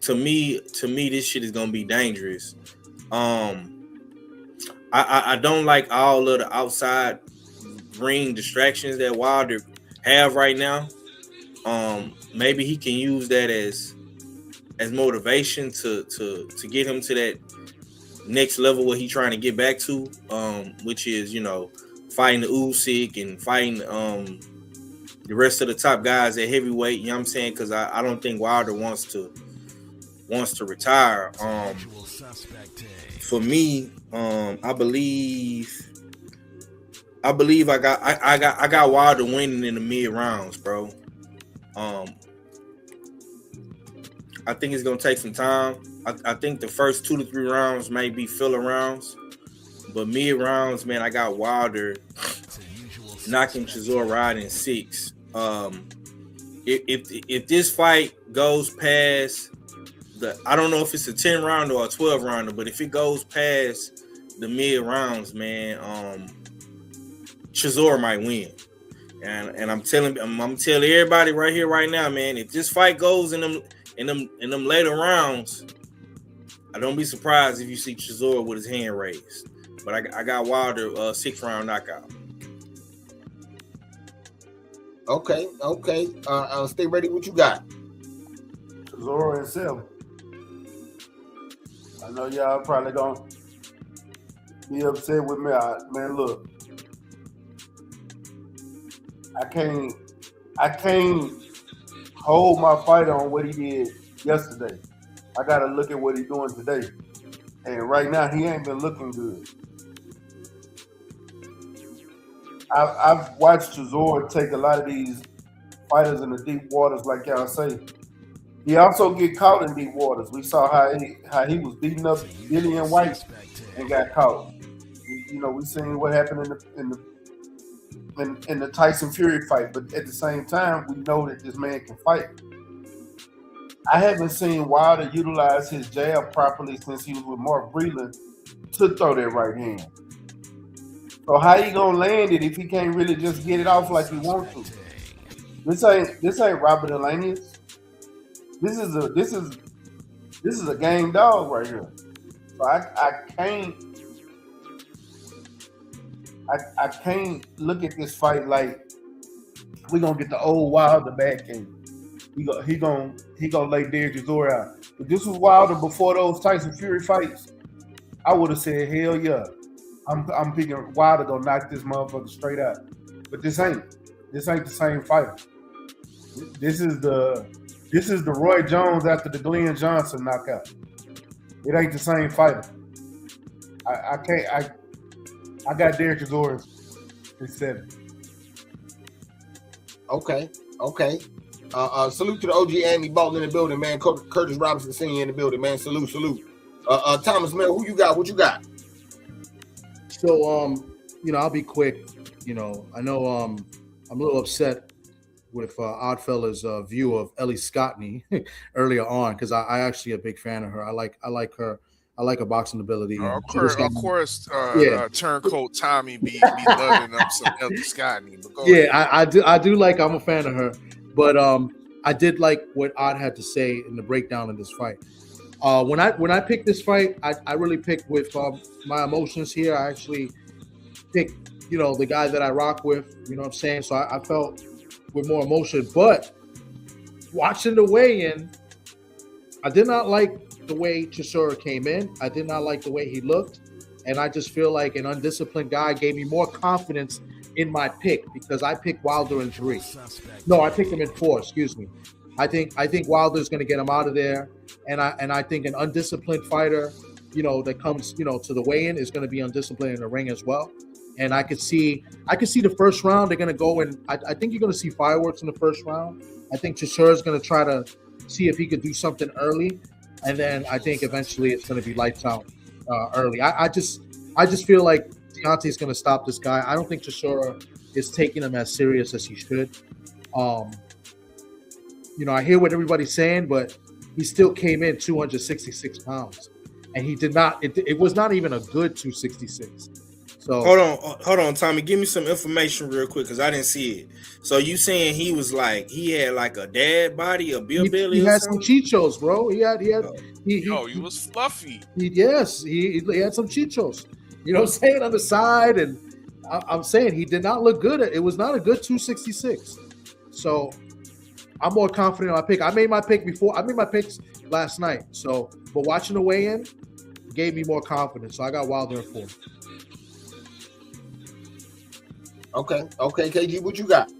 to me, this shit is gonna be dangerous. I don't like all of the outside ring distractions that Wilder have right now. Maybe he can use that as motivation to get him to that next level where he's trying to get back to, which is fighting the Usyk and fighting the rest of the top guys at heavyweight. You know what I'm saying? Because I don't think Wilder wants to retire. For me, I believe I got Wilder winning in the mid rounds, bro. I think it's gonna take some time. I think the first 2 to 3 rounds may be filler rounds, but mid rounds, man, I got Wilder knocking Chisora out in 6. If this fight goes past I don't know if it's a 10 rounder or a 12 rounder, but if it goes past the mid rounds, man, Chisora might win. And I'm telling everybody right here, right now, man, if this fight goes in them later rounds, I don't be surprised if you see Chisora with his hand raised. But I got Wilder 6th round knockout. Okay. Stay ready. What you got? Chisora and 7. I know y'all probably gonna be upset with me. Man, look, I can't hold my fight on what he did yesterday. I gotta look at what he's doing today. And right now he ain't been looking good. I've watched Chisora take a lot of these fighters in the deep waters, like y'all say. He also get caught in deep waters. We saw how he was beating up Dillian White and got caught. We seen what happened in the Tyson Fury fight, but at the same time, we know that this man can fight. I haven't seen Wilder utilize his jab properly since he was with Mark Breland to throw that right hand. So how he gonna land it if he can't really just get it off like he wants to? This ain't Robert Elanius. This is a game dog right here. So I can't look at this fight like we're gonna get the old Wilder back and he gonna lay Derek Chisora out. If this was Wilder before those Tyson Fury fights, I would have said hell yeah. I'm picking Wilder gonna knock this motherfucker straight out. But this ain't the same fighter. This is the Roy Jones after the Glenn Johnson knockout. It ain't the same fighter. I got Derek Chisora in 7. Okay. Salute to the OG Andy Ball in the building, man. Curtis Robinson Sr. in the building, man. Salute. Thomas, man, who you got? What you got? So, I'll be quick. I know I'm a little upset with Oddfellas' view of Ellie Scottney earlier on, because I actually a big fan of her. I like her I like her boxing ability. And Of she just course, got, of course, yeah, turncoat Tommy be loving up some Elder Scotty. But go yeah, ahead. I do like. I'm a fan of her, but I did like what Odd had to say in the breakdown of this fight. When I picked this fight, I really picked with my emotions here. I actually picked, the guy that I rock with. You know what I'm saying? So I felt with more emotion. But watching the weigh-in, I did not like the way Chisora came in. I did not like the way he looked. And I just feel like an undisciplined guy gave me more confidence in my pick because I picked Wilder in 3. No, I picked him in 4, excuse me. I think Wilder's going to get him out of there. And I think an undisciplined fighter, that comes, to the weigh-in is going to be undisciplined in the ring as well. And I could see the first round they're going to go and I think you're going to see fireworks in the first round. I think Chisora is going to try to see if he could do something early, and then I think eventually it's going to be lights out early. I just feel like Deontay's going to stop this guy. I don't think Chisora is taking him as serious as he should. I hear what everybody's saying, but he still came in 266 pounds, and he did not. It was not even a good 266. So hold on, Tommy. Give me some information real quick because I didn't see it. So you saying he had like a dad body, a Bill Billy? He had some chichos, bro. He was fluffy. He had some chichos. You know what I'm saying, on the side, and I'm saying he did not look good. It was not a good 266. So I'm more confident in my pick. I made my pick before. I made my picks last night. So, but watching the weigh-in gave me more confidence. So I got Wilder in 4. Okay, KG, what you got?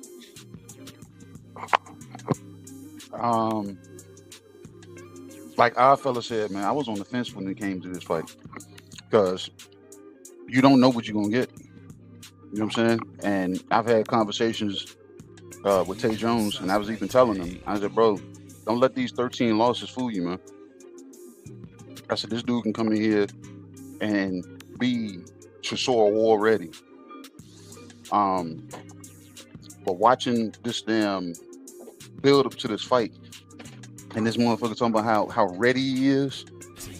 Like our fella said, man, I was on the fence when it came to this fight because you don't know what you're gonna get. You know what I'm saying? And I've had conversations with Tay Jones, and I was even telling him, I said, bro, don't let these 13 losses fool you, man. I said, this dude can come in here and be Chisora War ready. But watching this damn build up to this fight, and this motherfucker talking about how ready he is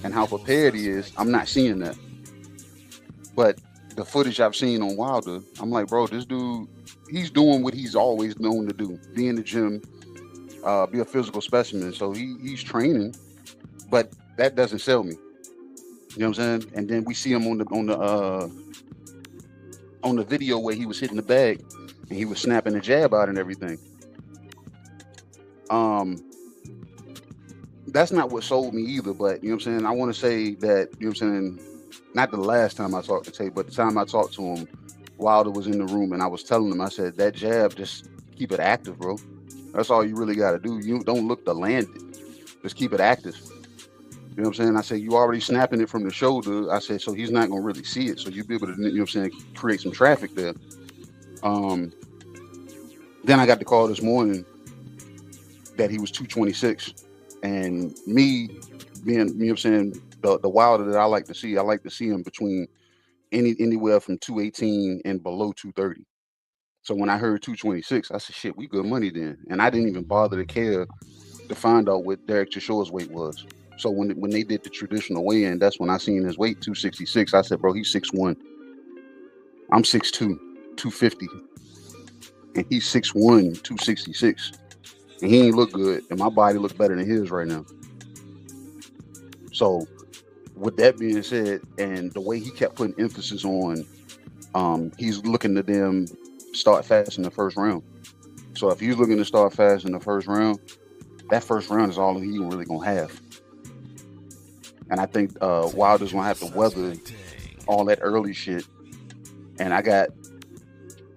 and how prepared he is, I'm not seeing that. But the footage I've seen on Wilder, I'm like, bro, this dude, he's doing what he's always known to do: be in the gym, be a physical specimen. So he's training, but that doesn't sell me. You know what I'm saying? And then we see him on the video where he was hitting the bag and he was snapping the jab out and everything. That's not what sold me either, but you know what I'm saying? I want to say that, you know what I'm saying, not the last time I talked to Tay, but the time I talked to him, Wilder was in the room and I was telling him, I said, that jab, just keep it active, bro. That's all you really got to do. You don't look to land it. Just keep it active. You know what I'm saying? I said, you already snapping it from the shoulder. I said, so he's not going to really see it. So you'll be able to, you know what I'm saying, create some traffic there. Then I got the call this morning that he was 226. And me being, you know what I'm saying, the Wilder that I like to see him between anywhere from 218 and below 230. So when I heard 226, I said, shit, we good money then. And I didn't even bother to care to find out what Derek Chishora's weight was. So when they did the traditional weigh-in, that's when I seen his weight, 266. I said, bro, he's 6'1". I'm 6'2", 250. And he's 6'1", 266. And he ain't look good. And my body look better than his right now. So with that being said, and the way he kept putting emphasis on, he's looking to them start fast in the first round. So if he's looking to start fast in the first round, that first round is all he really gonna have. And I think Wilder's gonna have to weather all that early shit. And I got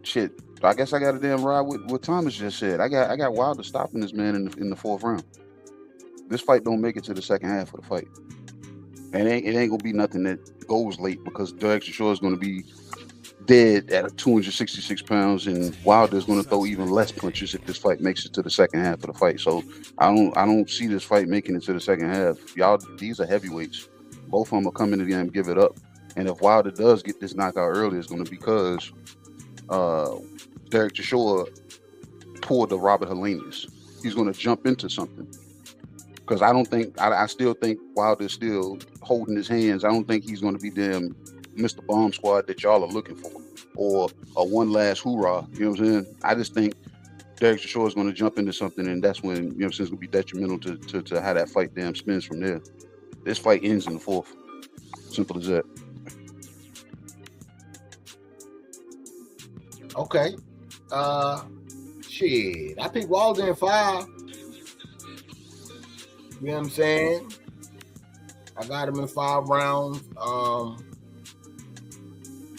shit. I guess I got a damn ride with what Thomas just said. I got Wilder stopping this man in the fourth round. This fight don't make it to the second half of the fight. And it ain't gonna be nothing that goes late because Derek Chisora is gonna be dead at 266 pounds, and Wilder's gonna throw even less punches if this fight makes it to the second half of the fight. So I don't see this fight making it to the second half. Y'all, these are heavyweights. Both of them are coming to the end, give it up. And if Wilder does get this knockout early, it's gonna be because Derek Chisora pulled the Robert Helenius. He's gonna jump into something. Because I don't think I still think Wilder's still holding his hands. I don't think he's going to be damn Mr. Bomb Squad that y'all are looking for, or a one last hoorah. You know what I'm saying? I just think Derek Chisora is going to jump into something, and that's when, you know what I'm saying, it's going to be detrimental to how that fight damn spins from there. This fight ends in the 4th. Simple as that. Okay. Shit. I think Wilder in 5. You know what I'm saying? I got him in 5 rounds.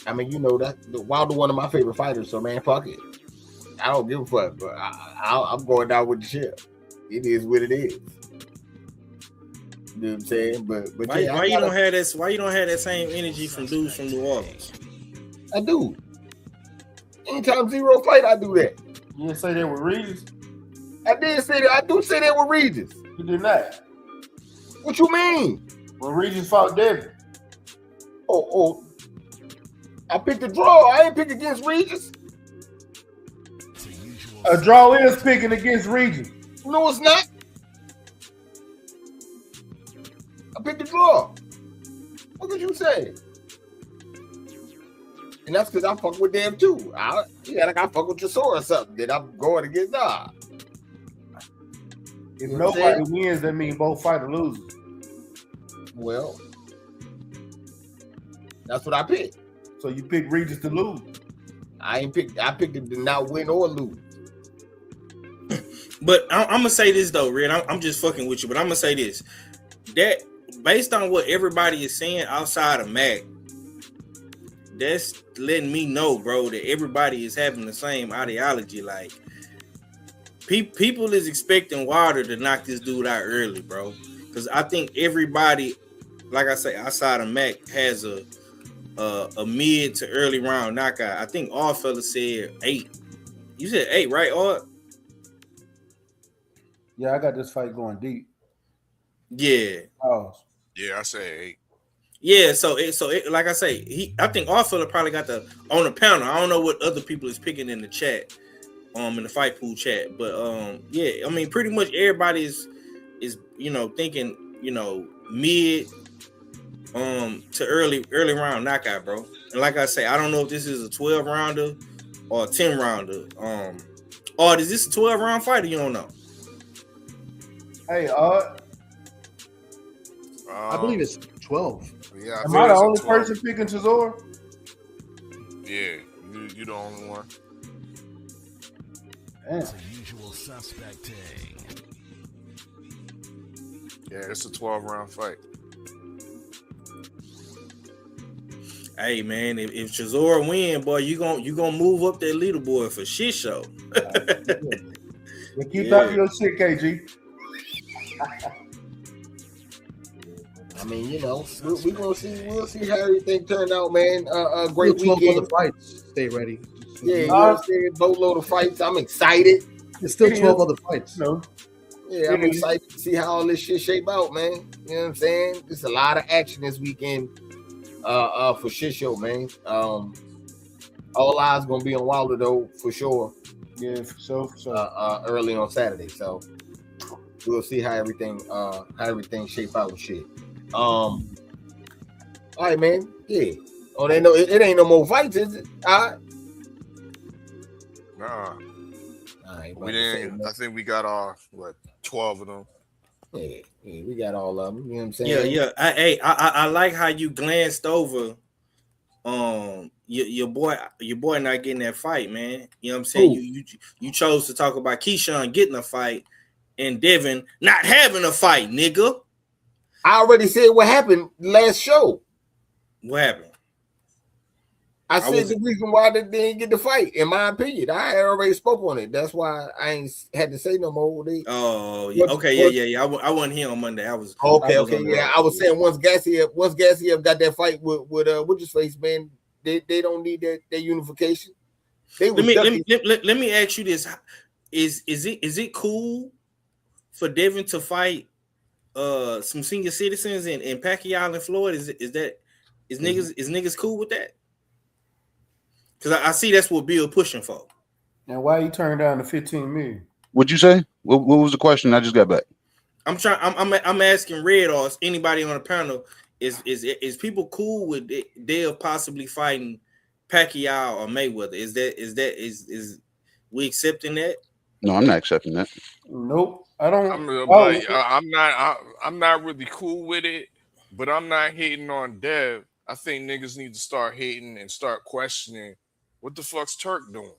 I mean, you know that Wilder one of my favorite fighters, so man, fuck it. I don't give a fuck, but I'm going down with the ship. It is what it is. You know what I'm saying? But why you don't have this? Why you don't have that same energy from dudes from New Orleans? I do. Anytime Zero fight, I do that. You didn't say that with Regis? I did say that. I do say that with Regis. You did not. What you mean? When Regis fought Devin. Oh. I picked a draw. I ain't picked against Regis. A draw is picking against Regis. No, it's not. I picked a draw. What could you say? And that's because I fuck with them too. Like I fuck with Chisora or something that I'm going against. Nah. If nobody wins, that means both fighters lose. Well, that's what I picked. So you picked Regis to lose. I picked him to not win or lose. But I'm gonna say this though, Red. I'm just fucking with you, but I'm gonna say this: that based on what everybody is saying outside of Mac, that's letting me know, bro, that everybody is having the same ideology. Like people is expecting Wilder to knock this dude out early, bro. Because I think everybody, like I say, outside of Mac, has a mid to early round knockout. I think all fellas said 8. You said 8, right? All. Yeah, I got this fight going deep. Yeah. Oh. Yeah, I say 8. Yeah, so like I say, I think all fella probably got on the panel. I don't know what other people is picking in the chat, in the fight pool chat, but yeah, I mean, pretty much everybody is thinking mid to early round knockout, bro. And like I say, I don't know if this is a 12 rounder or a 10 rounder. Or is this a 12 round fight? Or you don't know? Hey, I believe it's 12. Yeah, am I the only person picking Chisora? Yeah, you the only one. It's a usual suspect. Yeah, it's a 12-round fight. Hey man, if Chisora win, boy, you gonna move up that leaderboard for shit show. Keep talking your shit, KG. I mean, we gonna see. We'll see how everything turned out, man. Great weekend. Other fights. Stay ready. Yeah, you know what I'm saying? Boatload of fights. I'm excited. There's still 12 other fights. No. Yeah, I'm excited to see how all this shit shape out, man. You know what I'm saying? There's a lot of action this weekend for shit show, man. All eyes gonna be on Wilder though, for sure. Yeah, for sure. Early on Saturday. So we'll see how everything shape out and shit. All right, man. Yeah. Oh, they know it ain't no more fights, is it? All right. Nah. All right. We didn't. I think we got 12 of them. Yeah, we got all of them. You know what I'm saying? Yeah. I like how you glanced over your boy not getting that fight, man. You know what I'm saying? You chose to talk about Keyshawn getting a fight and Devin not having a fight, nigga. I already said what happened last show. What happened? I said the reason why they didn't get the fight, in my opinion. I already spoke on it. That's why I ain't had to say no more. Yeah. I wasn't here on Monday. I was saying once Gassiev got that fight with what's his face, man, they don't need that unification. Let me ask you this: Is it cool for Devin to fight some senior citizens in Pacquiao and Floyd? Is niggas cool with that? Because I see that's what Bill pushing for. And why you turned down the $15 million? What'd you say? What was the question? I just got back. I'm asking Red or anybody on the panel. Is people cool with Dale possibly fighting Pacquiao or Mayweather? Is we accepting that? No, I'm not accepting that. Nope. I don't. I'm not really cool with it, but I'm not hating on Dev. I think niggas need to start hating and start questioning what the fuck's Turk doing.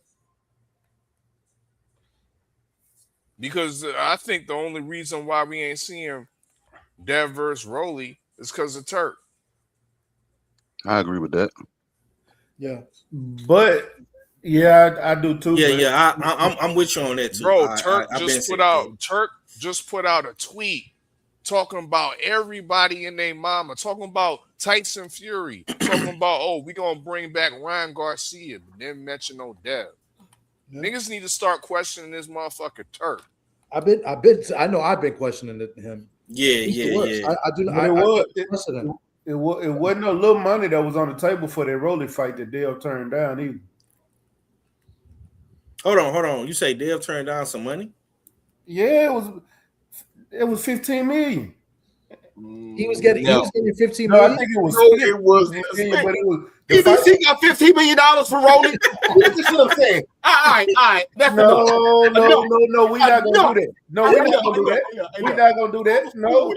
Because I think the only reason why we ain't seeing Dev versus Rolly is because of Turk. I agree with that. Yeah, but yeah, I do too. Yeah, I'm with you on that too. Bro, Turk just put out a tweet talking about everybody and their mama, talking about Tyson Fury, talking about we gonna bring back Ryan Garcia, but didn't mention no Dev. Yeah. Niggas need to start questioning this motherfucker Turk. I know I've been questioning him. Yeah. I do. It wasn't no little money that was on the table for that Rolly fight that Dale turned down either. Hold on. You say Dale turned down some money? Yeah, it was 15 million. He was getting 15 million. I think it was. It was. But it was. PBC got $15 million for Rolly. This is what I'm saying. All right. That's no. We're not gonna do that. No, we're not gonna do that. We're not gonna do that. No.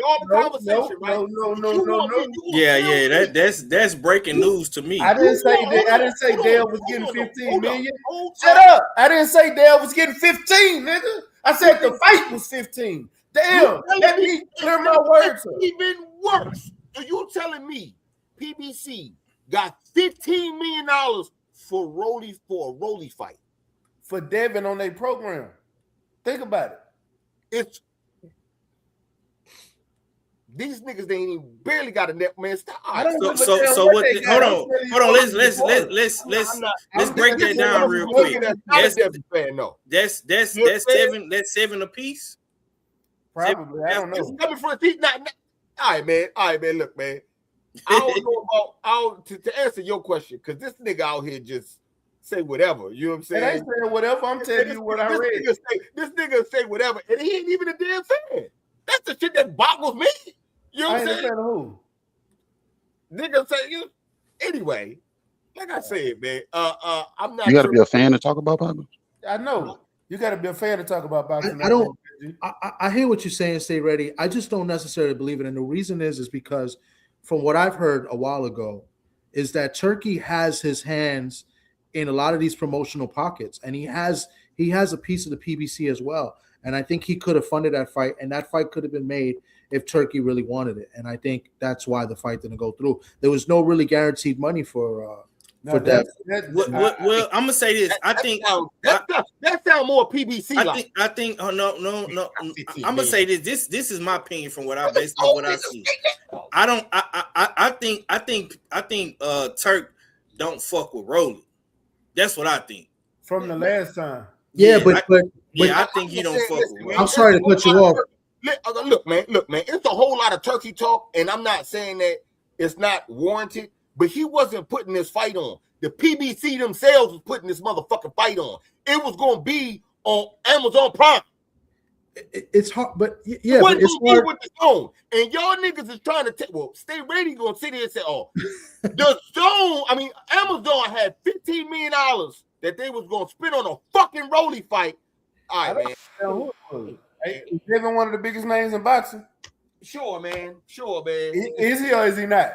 Yeah. That's breaking news to me. I didn't say Dale was getting 15 million. Shut up. I didn't say Dale was getting 15, nigga. I said the fight was 15. Damn, let me clear my words up. Even worse. So you telling me PBC got $15 million for a Rolly fight? For Devin on their program. Think about it. These niggas they ain't even barely got a net, man. Stop. So what? Hold on. Let's break that down real quick. That's seven apiece. Probably. I don't know. Coming from the all right, man. Look, man. I don't know about to answer your question because this nigga out here just say whatever. You know what I'm saying? I ain't saying whatever. I'm telling you what I read. This nigga say whatever, and he ain't even a damn fan. That's the shit that boggles me. You know what I'm saying? Who? Nigga say you. Anyway, like I said, man. I'm not. You got to be a fan to talk about boxing. I know. You got to be a fan to talk about boxing. I hear what you're saying. Stay ready. I just don't necessarily believe it, and the reason is because from what I've heard a while ago, is that Turkey has his hands in a lot of these promotional pockets, and he has a piece of the PBC as well. And I think he could have funded that fight, and that fight could have been made if Turkey really wanted it. And I think that's why the fight didn't go through. There was no really guaranteed money for that. Well, I'm gonna say this. I think that sound more PBC. I think. Oh no. I'm gonna say this. This is my opinion from what I based on what I see. I think Turk don't fuck with Rolly. That's what I think. From the last time. I think he don't fuck with Rolly. I'm sorry to cut you off. Look, man. It's a whole lot of turkey talk, and I'm not saying that it's not warranted, but he wasn't putting this fight on. The PBC themselves was putting this motherfucking fight on. It was going to be on Amazon Prime. It's hard, but yeah, but it's hard. With the Zone, and y'all niggas is trying to take. Well, Stay Ready gonna sit here and say, "Oh, the Zone." I mean, Amazon had $15 million that they was gonna spend on a fucking Rolly fight. All right, man. Hey, is Devin one of the biggest names in boxing? Sure, man. Is he or is he not?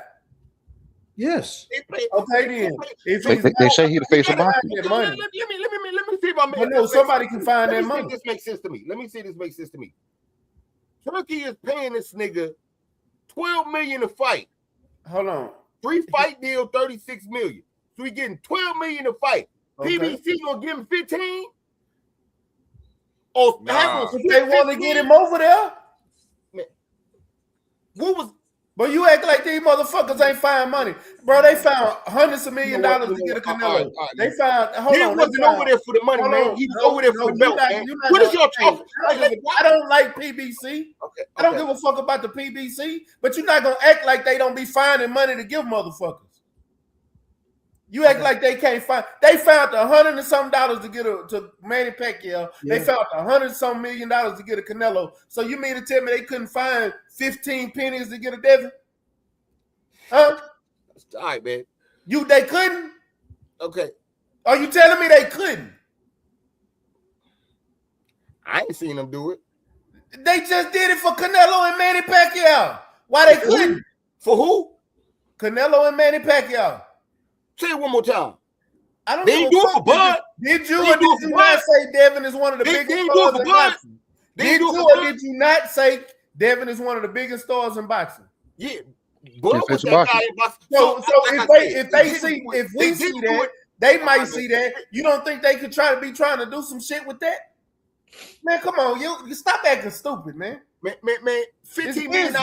Yes. Okay, then. They say he the face of boxing. Let me see if I'm. No, somebody can find that money. This makes sense to me. Let me see if this makes sense to me. Turkey is paying this nigga $12 million to fight. Hold on. 3 fight deal, $36 million. So we getting $12 million to fight. Okay. PBC gonna give him 15. Oh, they want to get him over there. Man. What was? But you act like these motherfuckers ain't find money, bro. They found hundreds of $1 million to get a Canelo. They found. He wasn't over there for the money, man. He was over there for the belt, man. What is your talk? I don't like PBC. Okay. I don't give a fuck about the PBC. But you're not gonna act like they don't be finding money to give motherfuckers. You act like they can't find. They found $100 and something to get to They found $100 and something to get to Manny Pacquiao. Yeah. They found $100 and some million to get a Canelo. So you mean to tell me they couldn't find 15 pennies to get a Devin? Huh? All right, man. They couldn't? Okay. Are you telling me they couldn't? I ain't seen them do it. They just did it for Canelo and Manny Pacquiao. Why they couldn't? For who? Canelo and Manny Pacquiao. Say it one more time. I don't They ain't do it for Bud. Did you They or did you not say Devin is one of the biggest stars in boxing? Did you or did you not say Devin is one of the biggest stars in boxing? Yeah. Bud was that guy in boxing. So if we see that, they might see that. You don't think they could trying to do some shit with that? Man, come on, you stop acting stupid, man. Man, $15 million.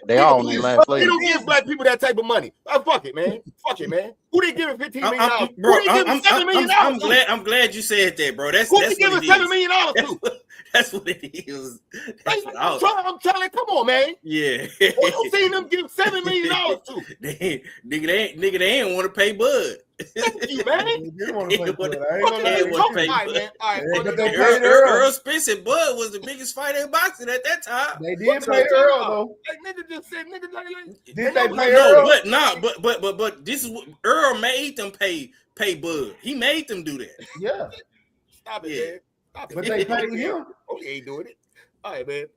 They all on their last leg. They don't give black people that type of money. Fuck it, man. Fuck it, man. Who they giving $15 million? Bro, Who they giving $7 million? I'm glad you said that, bro. That's who they giving $7 million to? That's what it is. I'm telling. Come on, man. Yeah. Who seen them give $7 million to? Nigga, they ain't want to pay Bud. Thank you, man. They didn't want to pay Bud. I ain't gonna pay man. All right, but they paid Earl Spence and Bud was the biggest fighter in boxing at that time. They did pay Earl though. Nigga just said, did they pay Earl? But this is what Earl made them pay Bud. He made them do that. Yeah. Stop it, man. Stop it. But they paid him. Oh, he ain't doing it. All right, man.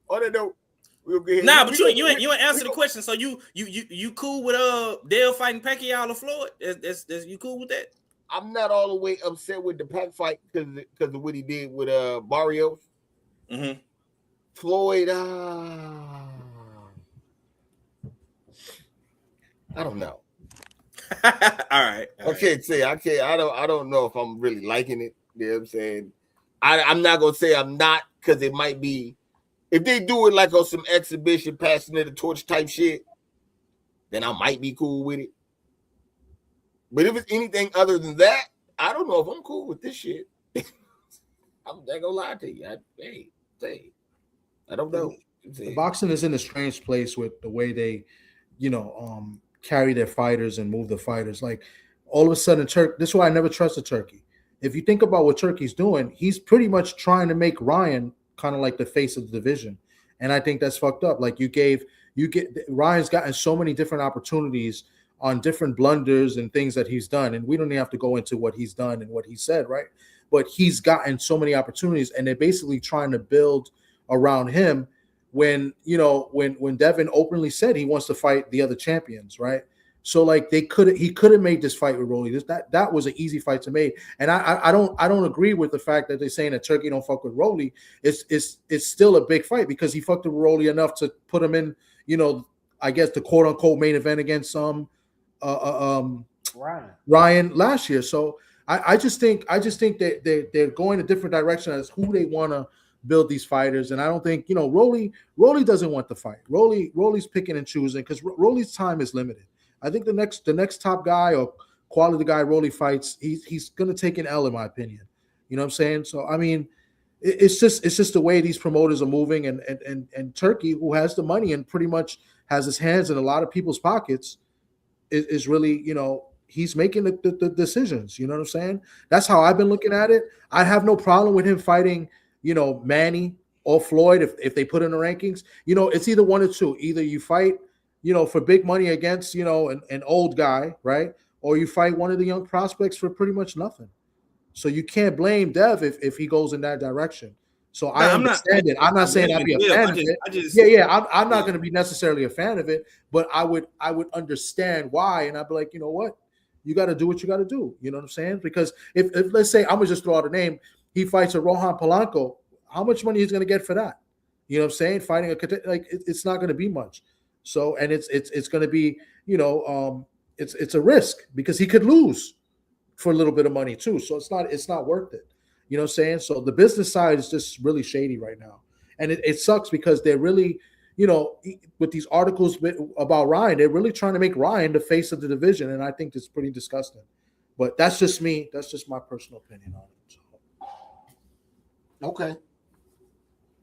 On that note, we'll get Nah, but you ain't answer the question. So you cool with Dale fighting Pacquiao or Floyd? That's you cool with that? I'm not all the way upset with the Pac fight because of what he did with Barrios. Mm-hmm. Floyd, I don't know. All right. I can't say. I don't know if I'm really liking it. You know what I'm saying? I'm not gonna say I'm not, because it might be, if they do it like on some exhibition passing of the torch type shit, then I might be cool with it. But if it's anything other than that, I don't know if I'm cool with this shit. I'm not gonna lie to you. I don't know. The boxing is in a strange place with the way they, carry their fighters and move the fighters. Like all of a sudden, this is why I never trusted Turkey. If you think about what Turkey's doing, he's pretty much trying to make Ryan kind of like the face of the division. And I think that's fucked up. Like Ryan's gotten so many different opportunities on different blunders and things that he's done. And we don't even have to go into what he's done and what he said, right? But he's gotten so many opportunities, and they're basically trying to build around him when Devin openly said he wants to fight the other champions, right? So like he could have made this fight with Rolly. That was an easy fight to make. And I don't agree with the fact that they're saying that Turkey don't fuck with Rolly. It's still a big fight because he fucked with Rolly enough to put him in, I guess the quote unquote main event against Ryan last year. So I just think that they're going a different direction as who they want to build these fighters. And I don't think, Rolly doesn't want the fight. Rolly's picking and choosing because Rolly's time is limited. I think the next top guy or quality guy Rolly fights, he's gonna take an L in my opinion. You know what I'm saying? So I mean, it's just the way these promoters are moving, and Turkey, who has the money and pretty much has his hands in a lot of people's pockets, is really, he's making the decisions. You know what I'm saying? That's how I've been looking at it. I have no problem with him fighting, Manny or Floyd if they put in the rankings. It's either one or two. Either you fight, for big money against, an old guy, right? Or you fight one of the young prospects for pretty much nothing. So you can't blame Dev if he goes in that direction. So I understand it. I'm not saying I'd be a fan of it. I'm not going to be necessarily a fan of it, but I would understand why, and I'd be like, you know what? You got to do what you got to do. You know what I'm saying? Because if let's say, I'm going to just throw out a name, he fights a Rohan Polanco, how much money he's going to get for that? You know what I'm saying? Fighting it's not going to be much. So, and it's going to be, it's a risk because he could lose for a little bit of money too. So it's not worth it. You know what I'm saying? So the business side is just really shady right now. And it sucks because they're really, with these articles about Ryan, they're really trying to make Ryan the face of the division. And I think it's pretty disgusting. But that's just me. That's just my personal opinion on it. So. Okay.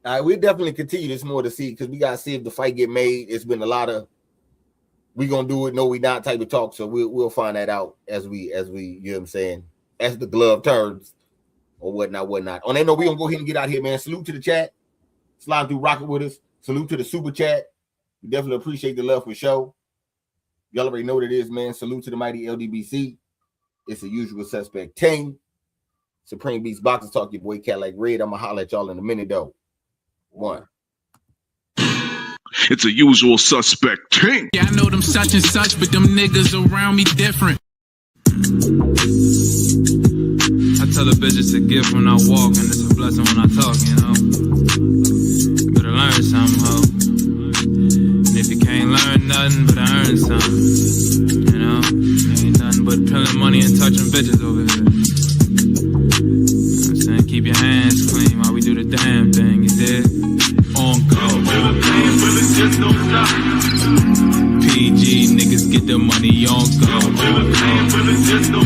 All right, we definitely continue this more to see because we got to see if the fight get made. It's been a lot of we gonna do it, no, we not type of talk. So we'll find that out as we, you know what I'm saying, as the glove turns or whatnot. On that note, we gonna go ahead and get out here, man. Salute to the chat. Slide through rocking with us. Salute to the super chat. We definitely appreciate the love for show. Y'all already know what it is, man. Salute to the mighty LDBC. It's the usual suspect team. Supreme Beast Boxing Talk, your boy Cadillac Red. I'm gonna holler at y'all in a minute though. One. It's a usual suspect team. Yeah, I know them such and such, but them niggas around me different. I tell the bitches a gift when I walk, and it's a blessing when I talk, you know. You better learn something, ho. And if you can't learn nothing, but earn something, you know. Ain't nothing but pulling money and touching bitches over here. I'm saying, keep your hands clean while we do the damn thing, you dig? On go. PG niggas get the money on